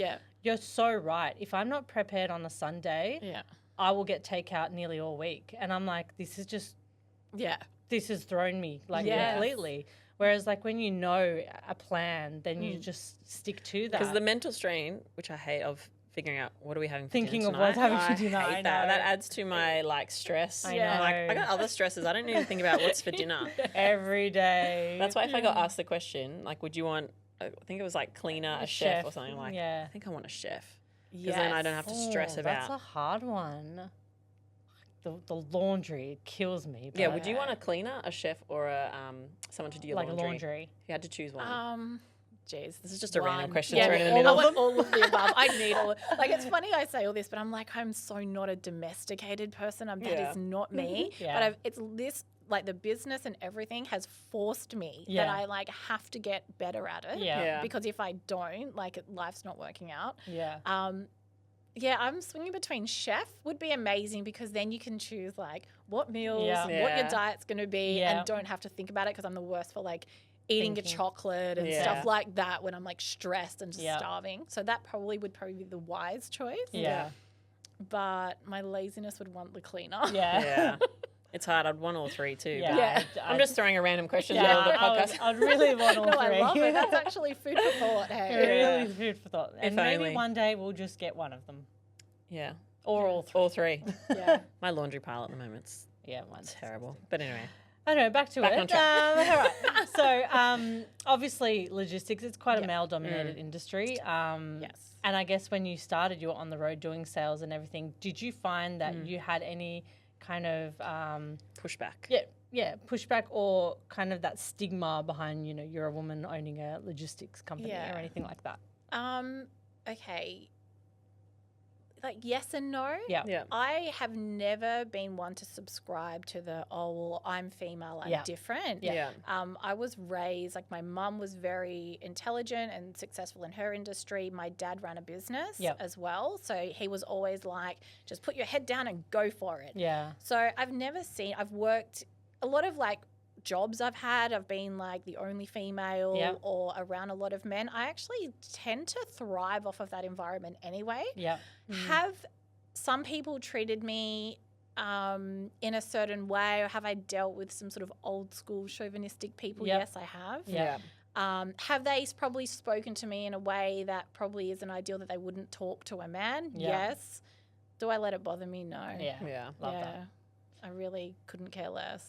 A: you're so right. If I'm not prepared on a Sunday, I will get takeout nearly all week. And I'm like, this is just, this has thrown me like completely. Whereas like when you know a plan, then you just stick to that.
B: Because the mental strain, which I hate, of figuring out what are we having for
A: thinking
B: dinner
A: of
B: tonight,
A: what's having for dinner.
B: I hate that. That adds to my like stress.
A: I know.
B: Like, I got other stresses. I don't need to think about what's for dinner
A: every day.
B: That's why if I got asked the question, like, would you want, I think it was like cleaner, a chef or something, I'm like, I think I want a chef. Because then I don't have to stress about.
A: That's a hard one. The laundry kills me.
B: Yeah, would you want a cleaner, a chef, or someone to do your laundry?
A: Like a laundry.
B: If you had to choose one.
C: Jeez,
B: this is just a random question
C: thrown
B: in the middle.
C: I want all of the above. I need all of, like, it's funny I say all this, but I'm like, I'm so not a domesticated person. That is not me. But it's this, like, the business and everything has forced me that I like have to get better at it. Because if I don't, like, life's not working out. I'm swinging between chef would be amazing because then you can choose like what meals, what your diet's going to be, and don't have to think about it because I'm the worst for like eating a chocolate and stuff like that when I'm like stressed and just starving. So that probably would be the wise choice. But my laziness would want the cleaner.
B: It's hard. I'd want all three too. I'm
A: I'd
B: just throwing a random question into the podcast.
A: I'd really want all three.
C: I love it. That's actually food for thought. Hey,
A: really food for thought. And maybe one day we'll just get one of them.
B: Yeah.
A: Or all three.
B: All three. My laundry pile at the moment's terrible. But anyway.
A: I know, back to it.
B: On track.
A: All right. So, obviously, logistics, it's quite a male-dominated industry. And I guess when you started, you were on the road doing sales and everything. Did you find that you had any kind of...
B: pushback?
A: Yeah, pushback or kind of that stigma behind, you're a woman owning a logistics company or anything like that?
C: Okay. Like, yes and no.
A: Yeah.
C: I have never been one to subscribe to the, I'm female, I'm different. I was raised, like, my mum was very intelligent and successful in her industry. My dad ran a business as well. So he was always like, just put your head down and go for it. So I've worked a lot of, like, jobs I've had, I've been like the only female or around a lot of men. I actually tend to thrive off of that environment anyway. Have some people treated me in a certain way, or have I dealt with some sort of old school chauvinistic people? Yes, I have. Have they probably spoken to me in a way that probably isn't ideal, that they wouldn't talk to a man? Yes. Do I let it bother me? No.
A: Love that.
C: I really couldn't care less.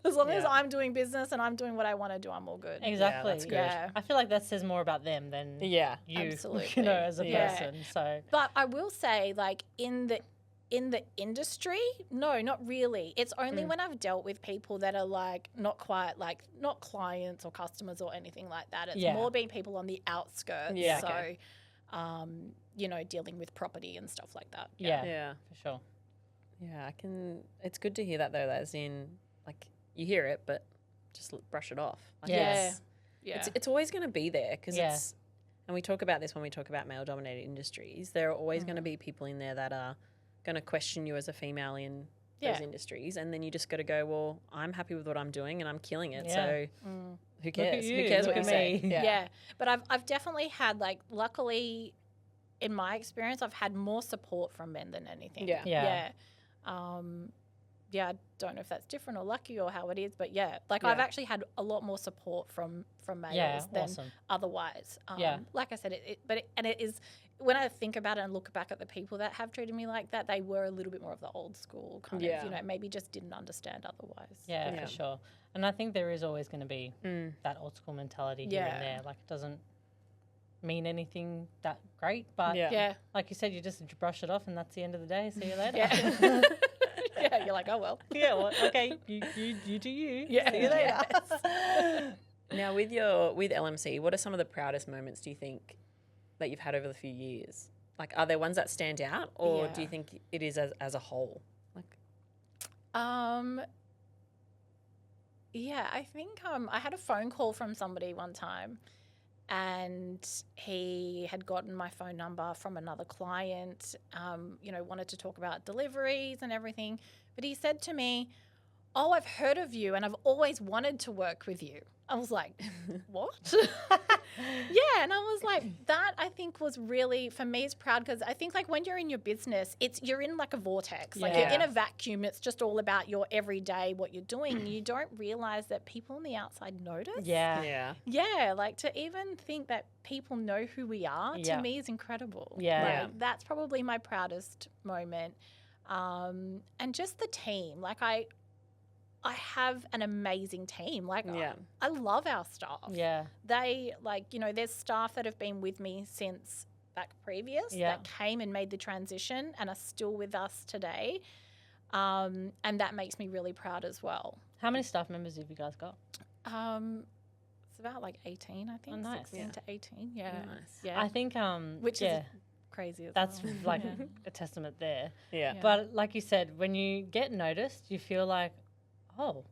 A: As
C: long as I'm doing business and I'm doing what I want to do, I'm all good.
A: Exactly.
B: That's good.
A: I feel like that says more about them than you,
C: absolutely.
A: as a person. So,
C: but I will say, like, in the industry, no, not really. It's only when I've dealt with people that are like not quite like, not clients or customers or anything like that. It's more being people on the outskirts. Dealing with property and stuff like that.
A: Yeah, for sure.
B: Yeah, it's good to hear that though, as in, like, you hear it, but just brush it off. Like, it's always going to be there because it's, and we talk about this when we talk about male-dominated industries, there are always going to be people in there that are going to question you as a female in those industries, and then you just got to go, well, I'm happy with what I'm doing and I'm killing it, so who cares? Who cares what you say?
C: Yeah, but I've definitely had, like, luckily in my experience, I've had more support from men than anything.
B: Yeah.
A: Yeah.
C: Yeah, I don't know if that's different or lucky or how it is, but I've actually had a lot more support from males than otherwise. Like I said, it is, when I think about it and look back at the people that have treated me like that, they were a little bit more of the old school kind of, maybe just didn't understand otherwise.
A: Yeah, for sure. And I think there is always going to be that old school mentality here and there. Like, it doesn't mean anything that great, but like you said, you just brush it off and that's the end of the day. See you later.
C: Yeah, you're like, oh, well.
A: Yeah, well, okay, you do you.
C: Yeah.
A: See you later.
B: Now, with LMC, what are some of the proudest moments, do you think, that you've had over the few years? Like, are there ones that stand out, or do you think it is as a whole? Like,
C: yeah, I think I had a phone call from somebody one time, and he had gotten my phone number from another client, wanted to talk about deliveries and everything. But he said to me, "Oh, I've heard of you and I've always wanted to work with you." I was like, what? And I was like, that I think was really, for me, it's proud, because I think like when you're in your business, you're in like a vortex. Like you're in a vacuum. It's just all about your everyday, what you're doing. And you don't realize that people on the outside notice.
B: yeah.
C: Yeah, like to even think that people know who we are, to me is incredible. Like, that's probably my proudest moment. And just the team. Like I have an amazing team. Like I love our staff.
A: Yeah.
C: They there's staff that have been with me since back previous that came and made the transition and are still with us today. And that makes me really proud as well.
A: How many staff members have you guys got?
C: It's about like 18, I think.
A: Oh, nice.
C: 16 to 18. Yeah.
B: Nice.
C: Yeah.
A: I think
C: which is crazy as
A: that's
C: well.
A: like a testament there.
B: Yeah.
A: But like you said, when you get noticed, you feel like, oh,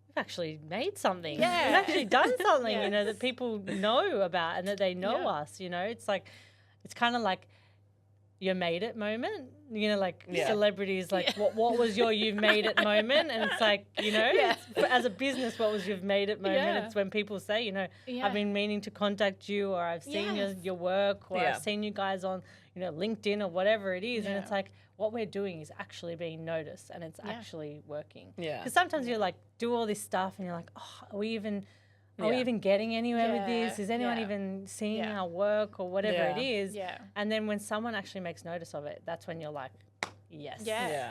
A: we've actually made something.
C: Yeah.
A: We've actually done something, that people know about and that they know us, It's like, it's kind of like your made it moment, like celebrities, like what was your you've made it moment? And it's like, as a business, what was you've made it moment?
C: Yeah.
A: It's when people say, I've been meaning to contact you, or I've seen your work, or I've seen you guys on, LinkedIn or whatever it is. And it's like, what we're doing is actually being noticed and it's actually working.
B: Yeah.
A: Because sometimes you're like, do all this stuff and you're like, oh, are we even getting anywhere with this? Is anyone even seeing our work or whatever it is?
C: Yeah.
A: And then when someone actually makes notice of it, that's when you're like, yes,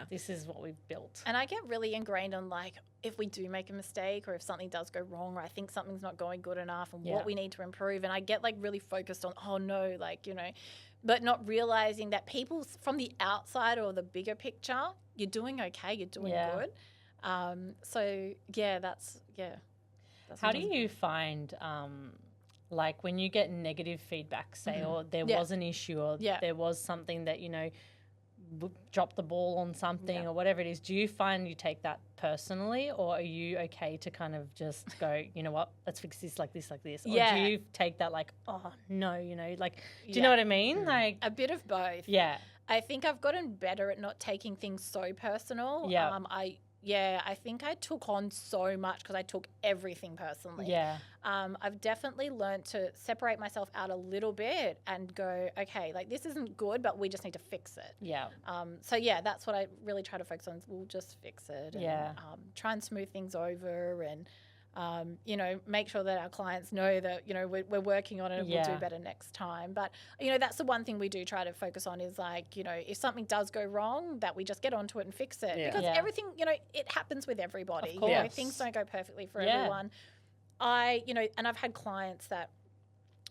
A: this is what we've built.
C: And I get really ingrained on like, if we do make a mistake or if something does go wrong or I think something's not going good enough and what we need to improve. And I get like really focused on, oh no, like, but not realizing that people from the outside or the bigger picture, you're doing okay, you're doing good. That's
A: How do you find, like when you get negative feedback, say, or there was an issue or there was something that, dropped the ball on something or whatever it is, do you find you take that personally, or are you okay to kind of just go, you know what, let's fix this like this, like this? Or do you take that like, oh no, like, do you know what I mean? Like
C: a bit of both. Yeah. I think I've gotten better at not taking things so personal.
A: Yeah.
C: I think I took on so much because I took everything personally.
A: Yeah.
C: I've definitely learned to separate myself out a little bit and go, okay, like this isn't good, but we just need to fix it.
A: Yeah.
C: That's what I really try to focus on. We'll just fix it. And, try and smooth things over and, make sure that our clients know that, we're working on it and we'll do better next time. But, that's the one thing we do try to focus on is like, if something does go wrong, that we just get onto it and fix it. Because everything, it happens with everybody.
A: Of course.
C: Things don't go perfectly for everyone. And I've had clients that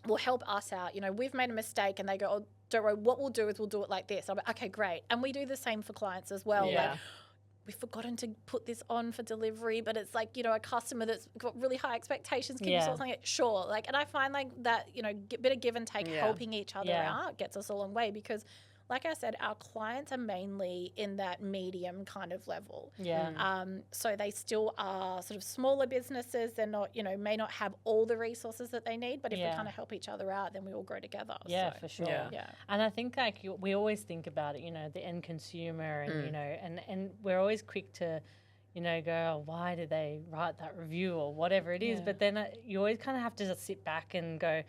C: will help us out. We've made a mistake and they go, oh, don't worry, what we'll do is we'll do it like this. I'm like, okay, great. And we do the same for clients as well.
B: Yeah.
C: Like, we've forgotten to put this on for delivery, but it's like, a customer that's got really high expectations. Can you sort something? Sure. Like, and I find like that, bit of give and take, helping each other out gets us a long way because, like I said, our clients are mainly in that medium kind of level.
A: Yeah.
C: So they still are sort of smaller businesses. They're not, may not have all the resources that they need, but if we kind of help each other out, then we all grow together.
A: Yeah,
C: so,
A: for sure.
C: Yeah.
A: And I think like we always think about it, the end consumer and, and we're always quick to, go, oh, why did they write that review or whatever it is? But then you always kind of have to just sit back and go,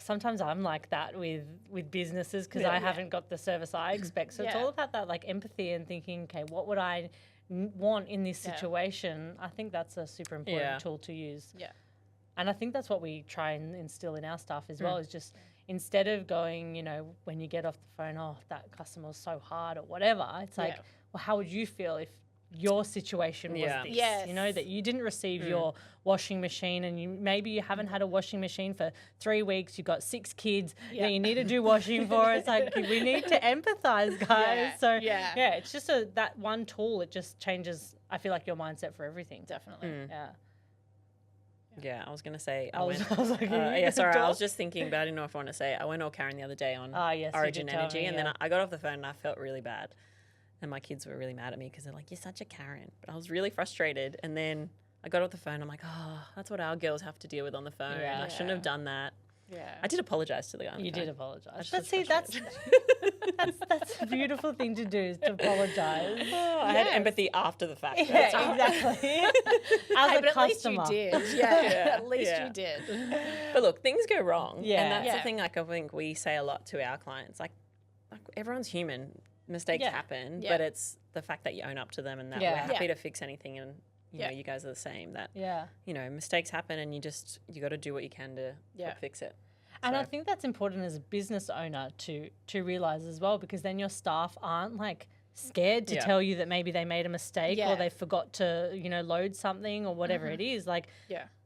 A: sometimes I'm like that with businesses because I haven't got the service I expect. So it's all about that like empathy and thinking, okay, what would I want in this situation? I think that's a super important tool to use.
C: Yeah.
A: And I think that's what we try and instill in our staff as well, is just instead of going, you know, when you get off the phone, oh, that customer was so hard or whatever, it's like, well, how would you feel if your situation was this?
C: Yes.
A: You know, that you didn't receive your washing machine and maybe you haven't had a washing machine for 3 weeks, you've got 6 kids that you need to do washing for. It's like, we need to empathize, guys. So, it's just that one tool, it just changes, I feel like, your mindset for everything.
C: Definitely.
B: Yeah, I was going to say,
A: I was like,
B: I was just thinking, but I didn't know if I want to say it. I went all Karen the other day on Origin Energy, and then I got off the phone and I felt really bad. And my kids were really mad at me because they're like, you're such a Karen. But I was really frustrated. And then I got off the phone. I'm like, oh, that's what our girls have to deal with on the phone. I shouldn't have done that.
C: Yeah.
B: I did apologise to the guy on the phone.
A: You did apologise. But see, that's a beautiful thing to do, is to apologise.
B: I had empathy after the fact.
A: Yeah, exactly. As a customer.
C: At least you did. At least you did.
B: But look, things go wrong.
A: Yeah.
B: And that's the thing, like, I think we say a lot to our clients. Like everyone's human. Mistakes happen, but it's the fact that you own up to them and that we're happy to fix anything, and you know, you guys are the same. That you know, mistakes happen, and you got to do what you can to help fix it.
A: And I think that's important as a business owner to realize as well, because then your staff aren't like scared to tell you that maybe they made a mistake or they forgot to, you know, load something or whatever it is. Like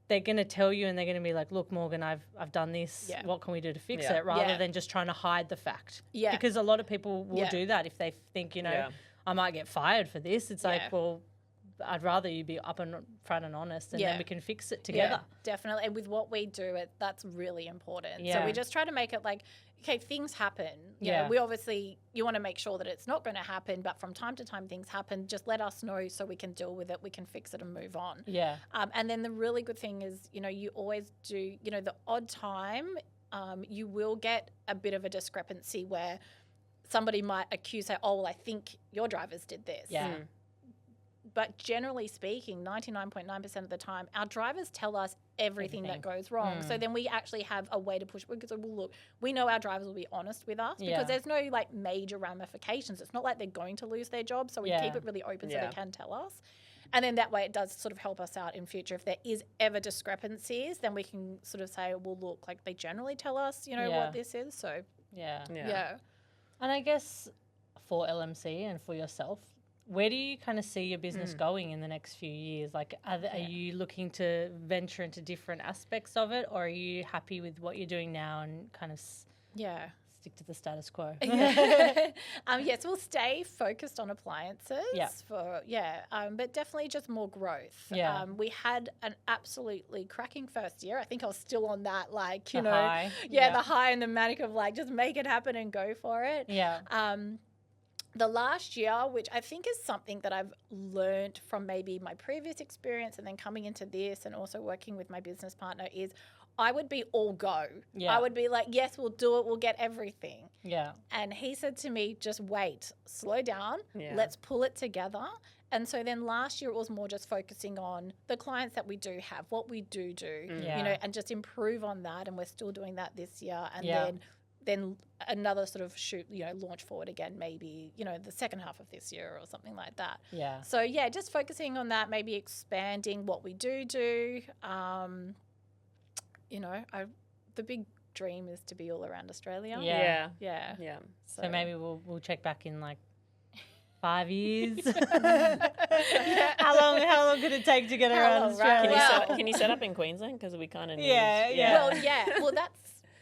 A: they're going to tell you and they're going to be like, look, Morgan, I've done this. What can we do to fix it? Rather than just trying to hide the fact. Yeah. Because a lot of people will do that if they think, you know, I might get fired for this. It's like, well, I'd rather you be up and front and honest, and then we can fix it together.
C: Yeah, definitely. And with what we do, that's really important. Yeah. So we just try to make it like, okay, things happen. You know, we obviously, you want to make sure that it's not going to happen, but from time to time things happen. Just let us know so we can deal with it. We can fix it and move on. Yeah. And then the really good thing is, you know, you always do, you know, the odd time, you will get a bit of a discrepancy where somebody might accuse, say, oh, well, I think your drivers did this. Yeah. But generally speaking, 99.9% of the time, our drivers tell us everything that goes wrong. So then we actually have a way to push, because, well, look, we know our drivers will be honest with us because there's no like major ramifications. It's not like they're going to lose their job. So we keep it really open so they can tell us. And then that way it does sort of help us out in future. If there is ever discrepancies, then we can sort of say, well, look, like they generally tell us, you know, what this is. So, yeah.
A: And I guess for LMC and for yourself, where do you kind of see your business going in the next few years? Like, are you looking to venture into different aspects of it, or are you happy with what you're doing now and kind of stick to the status quo?
C: Yes, we'll stay focused on appliances but definitely just more growth. We had an absolutely cracking first year. I think I was still on that, like, you know, high. The high and the manic of like, just make it happen and go for it. The last year, which I think is something that I've learned from maybe my previous experience and then coming into this and also working with my business partner, is I would be all go. I would be like, yes, we'll do it. We'll get everything. And he said to me, just wait, slow down. Let's pull it together. And so then last year it was more just focusing on the clients that we do have, what we do, you know, and just improve on that. And we're still doing that this year. And then another sort of launch forward again, maybe, you know, the second half of this year or something like that. So, just focusing on that, maybe expanding what we do. You know, the big dream is to be all around Australia.
A: So maybe we'll check back in like 5 years. How long could it take to get around Australia?
B: Can you set up in Queensland? Because we kind of need...
C: Well, that's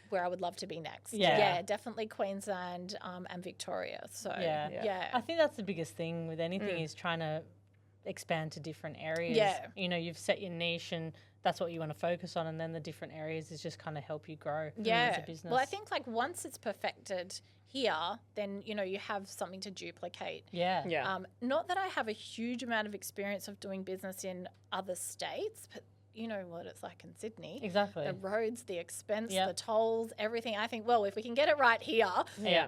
C: where I would love to be next. Definitely Queensland and Victoria. So
A: I think that's the biggest thing with anything is trying to expand to different areas. You know, you've set your niche and that's what you want to focus on, and then the different areas is just kind of help you grow as a business.
C: Well, I think like once it's perfected here, then, you know, you have something to duplicate. Not that I have a huge amount of experience of doing business in other states, but you know what it's like in Sydney.
A: Exactly.
C: The roads, the expense, the tolls, everything. I think, well, if we can get it right here,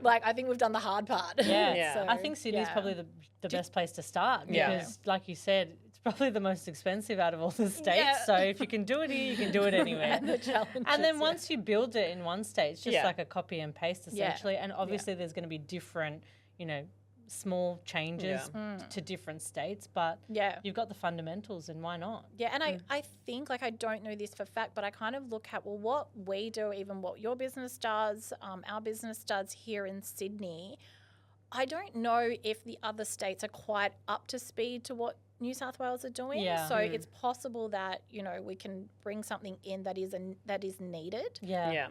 C: like I think we've done the hard part.
A: So, I think Sydney's probably the best place to start because, like you said, it's probably the most expensive out of all the states.
C: Yeah.
A: So if you can do it here, you can do it anywhere.
C: And the challenges,
A: And then once you build it in one state, it's just
B: Yeah.
A: like a copy and paste essentially. And obviously there's going to be different, small changes to different states, but you've got the fundamentals, and why not?
C: Yeah, and I think, like, I don't know this for fact, but I kind of look at, well, what we do, even what your business does, our business does here in Sydney. I don't know if the other states are quite up to speed to what New South Wales are doing.
A: Yeah.
C: So it's possible that, we can bring something in that is needed.
A: Yeah.
B: Yeah.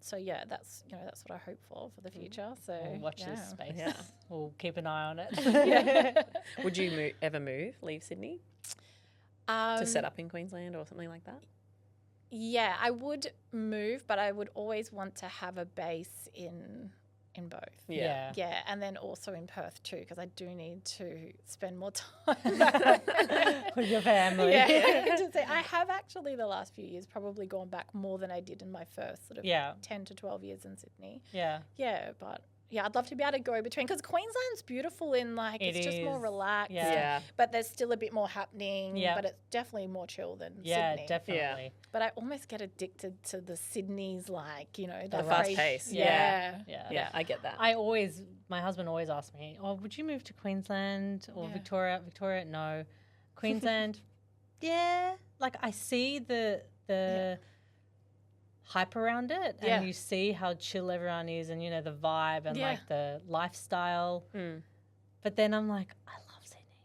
C: So yeah, that's what I hope for the future. So
A: We'll watch this space.
B: Yeah.
A: We'll keep an eye on it.
B: Would you ever leave Sydney to set up in Queensland or something like that?
C: Yeah, I would move, but I would always want to have a base in both.
A: Yeah.
C: Yeah, and then also in Perth too, because I do need to spend more time
A: With your family.
C: Yeah, I have actually the last few years probably gone back more than I did in my first sort of 10 to 12 years in Sydney.
A: Yeah.
C: Yeah, but yeah, I'd love to be able to go between, because Queensland's beautiful in like it's just more relaxed.
A: Yeah.
C: But there's still a bit more happening.
A: Yeah.
C: But it's definitely more chill than
A: Yeah,
C: Sydney.
A: definitely.
C: But I almost get addicted to the Sydney's, like, the
B: fast
C: crazy-
B: pace.
C: Yeah.
B: Yeah, I get that.
A: My husband always asks me, oh, would you move to Queensland or Victoria? Victoria, no. Queensland, yeah. Like, I see the hype around it, and you see how chill everyone is, and the vibe and like the lifestyle. But then I'm like, I love Sydney.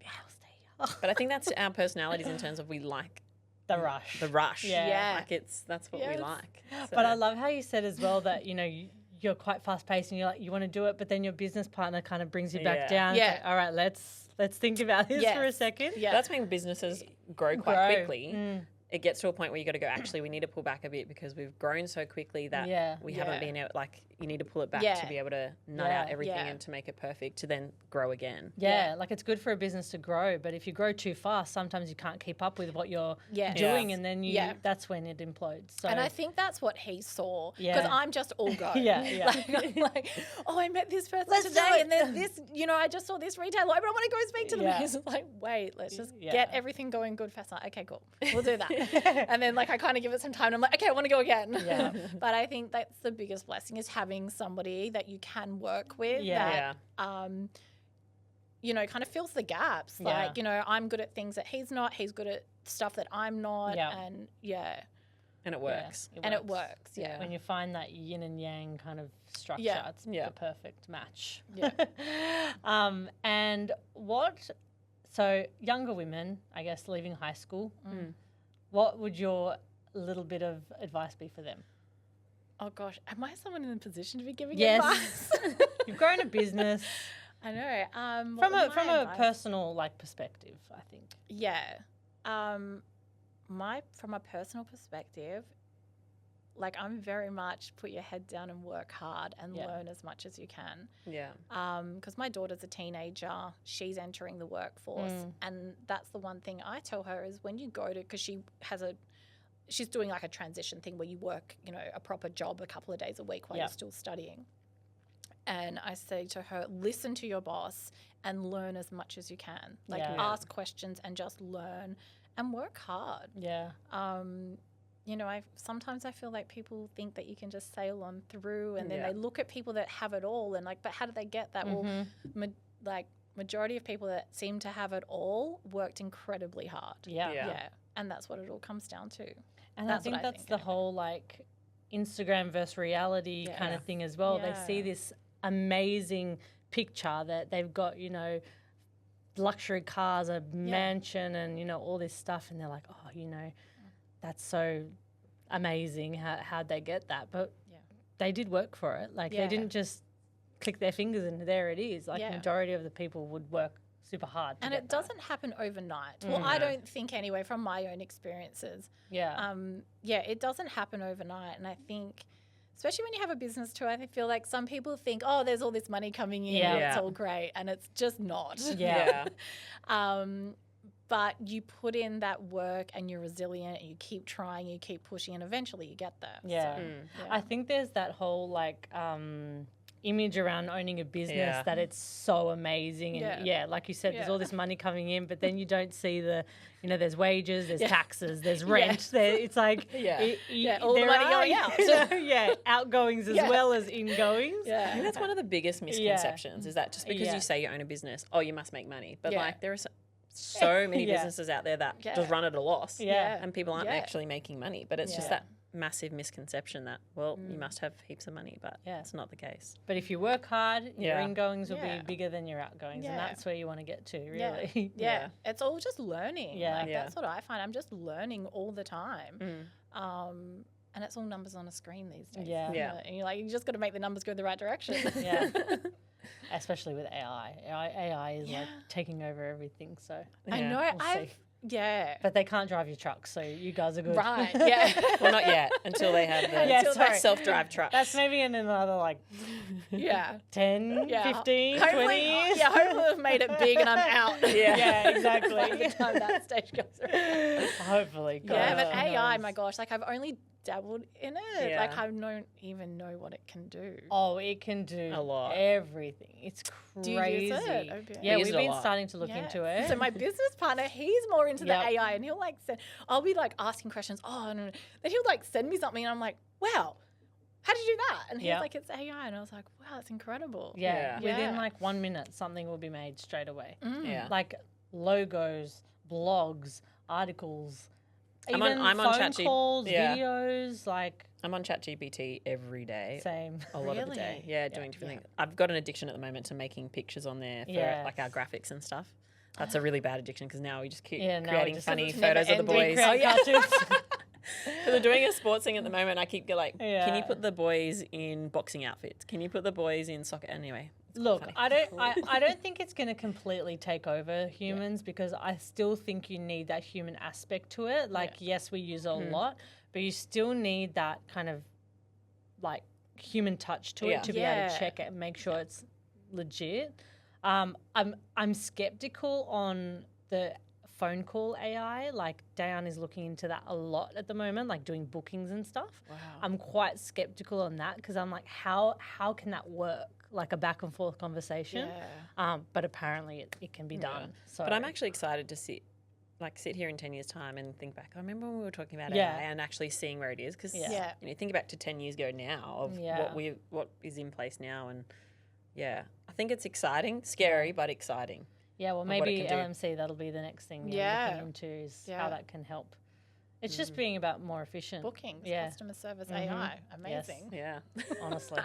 A: I'll stay here.
B: But I think that's our personalities in terms of we like
A: The rush.
B: the rush.
A: Yeah.
B: Like that's what we
C: Yes.
B: like.
A: But I love how you said as well that you're quite fast paced and you want to do it, but then your business partner kind of brings you back down.
C: Yeah.
A: It's like, all right, let's think about this for a second.
C: Yeah.
B: That's when businesses grow quite quickly. It gets to a point where you got to go, actually, we need to pull back a bit because we've grown so quickly that we haven't been able, like, you need to pull it back to be able to nut out everything and to make it perfect to then grow again.
A: Yeah, like it's good for a business to grow, but if you grow too fast, sometimes you can't keep up with what you're doing, and then that's when it implodes. So,
C: and I think that's what he saw,
A: Yeah.
C: because I'm just all go.
A: Yeah.
C: like, oh, I met this person
A: Let's do
C: today,
A: it.
C: and then this, I just saw this retailer. I want to go speak to them.
A: Yeah.
C: He's like, wait, let's just
A: Yeah.
C: get everything going good fast. Like, okay, cool, we'll do that. And then, like, I kind of give it some time, and I'm like, okay, I want to go again.
A: Yeah.
C: But I think that's the biggest blessing, is having somebody that you can work with
A: Yeah.
C: that, kind of fills the gaps.
A: Yeah.
C: Like, I'm good at things that he's not. He's good at stuff that I'm not.
A: Yeah.
C: And
B: And it works.
C: it works. Yeah.
A: When you find that yin and yang kind of structure,
C: Yeah.
A: it's
B: Yeah.
A: the perfect match.
C: Yeah.
A: And so younger women, I guess, leaving high school, what would your little bit of advice be for them?
C: Oh gosh, am I someone in a position to be giving
A: Yes.
C: advice?
A: You've grown a business
C: I know.
A: from
C: what
A: a
C: would my advice-
A: personal perspective, I think.
C: Yeah. From a personal perspective, like, I'm very much put your head down and work hard and learn as much as you can.
B: Yeah.
C: Because my daughter's a teenager, she's entering the workforce, and that's the one thing I tell her is when you go to, because she's doing like a transition thing where you work, a proper job a couple of days a week while you're still studying. And I say to her, listen to your boss and learn as much as you can. Like, ask questions and just learn and work hard.
A: Yeah.
C: Sometimes I feel like people think that you can just sail on through, and then they look at people that have it all and like, but how did they get that? Well, majority of people that seem to have it all worked incredibly hard.
A: Yeah.
C: And that's what it all comes down to.
A: And
C: That's
A: I
C: what
A: think
C: I
A: that's
C: think,
A: the
C: anyway.
A: whole Instagram versus reality kind of thing as well. They see this amazing picture that they've got, luxury cars, a mansion and, all this stuff. And they're like, oh, that's so amazing. How'd they get that? But they did work for it. Like they didn't just click their fingers and there it is. Like majority of the people would work super hard to
C: And
A: get
C: it doesn't happen overnight. Well, I don't think anyway, from my own experiences.
A: Yeah.
C: It doesn't happen overnight. And I think, especially when you have a business too, I feel like some people think, oh, there's all this money coming in, it's all great, and it's just not.
A: Yeah.
C: But you put in that work and you're resilient and you keep trying, you keep pushing, and eventually you get there.
A: Yeah.
C: So,
A: I think there's that whole image around owning a business that it's so amazing. And like you said, there's all this money coming in, but then you don't see the, there's wages, there's taxes, there's rent. There, it's like,
C: all the money going out.
A: Outgoings as well as ingoings.
B: I think that's one of the biggest misconceptions is that just because you say you own a business, you must make money. But like there are so many businesses out there that just run at a loss and people aren't actually making money. But it's just that massive misconception that, you must have heaps of money, but it's not the case.
A: But if you work hard, your ingoings will be bigger than your outgoings, and that's where you want to get to, really.
C: It's all just learning. That's what I find. I'm just learning all the time. And it's all numbers on a screen these days. And you're like, you just got to make the numbers go in the right direction.
A: Especially with AI. AI is like taking over everything. So
C: I know.
A: But they can't drive your trucks, so you guys are good.
C: Right,
B: Well, not yet, until they have the self-drive trucks.
A: That's maybe in another 10, 15, 20 years.
C: Hopefully we've made it big and I'm out.
A: Exactly.
C: By the time that stage comes around.
A: Hopefully.
C: But AI, my gosh, I've only dabbled in it. I don't even know what it can do.
A: Oh, it can do
B: a lot.
A: Everything. It's crazy.
C: Do you use it? Okay.
A: Yeah, we've been starting to look into it.
C: So my business partner, he's more into the AI, and he'll I'll be asking questions. Oh, no. Then he'll send me something, and I'm like, wow, how did you do that? And he's like, it's AI, and I was like, wow, that's incredible.
A: Within 1 minute, something will be made straight away. Like logos, blogs, articles. I'm on phone calls, videos,
B: I'm on ChatGPT every day.
A: Same.
B: A lot of the day. Yeah, doing different things. I've got an addiction at the moment to making pictures on there for our graphics and stuff. That's a really bad addiction because now we just keep creating funny photos of the boys. So they're doing a sports thing at the moment. I keep can you put the boys in boxing outfits? Can you put the boys in soccer? Anyway.
A: Look, I don't think it's going to completely take over humans because I still think you need that human aspect to it. Yes, we use it a lot, but you still need that kind of human touch to it to be able to check it and make sure it's legit. I'm skeptical on the phone call AI. Diane is looking into that a lot at the moment, doing bookings and stuff. Wow. I'm quite skeptical on that because I'm like, how can that work? A back and forth conversation. But apparently it can be done. So.
B: But I'm actually excited to sit here in 10 years' time and think back. I remember when we were talking about AI and actually seeing where it is because think back to 10 years ago now of what is in place now, and I think it's exciting, scary, but exciting.
A: Yeah, well, maybe LMC, that'll be the next thing you're looking into is how that can help. It's just being about more efficient.
C: Bookings, customer service, AI. Amazing.
B: Yes.
A: Yeah, honestly.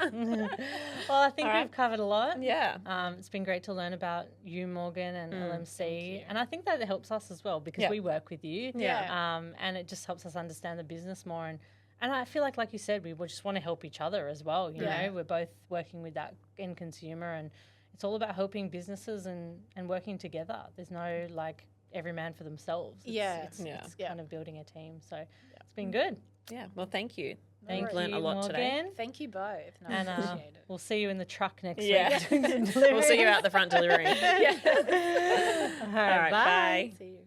A: Well, I think we've covered a lot.
B: Yeah.
A: It's been great to learn about you, Morgan, and LMC. And I think that helps us as well because we work with you.
B: Yeah.
A: And it just helps us understand the business more. And I feel like you said, we just want to help each other as well. You know, we're both working with that end consumer, and it's all about helping businesses and working together. There's no every man for themselves. It's kind of building a team. So it's been good.
B: Yeah. Well, thank you.
A: Thank you,
B: learned a lot
A: Morgan.
B: today.
C: Thank you both. No,
A: And
C: appreciate it.
A: we'll see you in the truck next week.
B: We'll see you out the front delivering.
A: All right, bye.
B: Bye.
C: See you.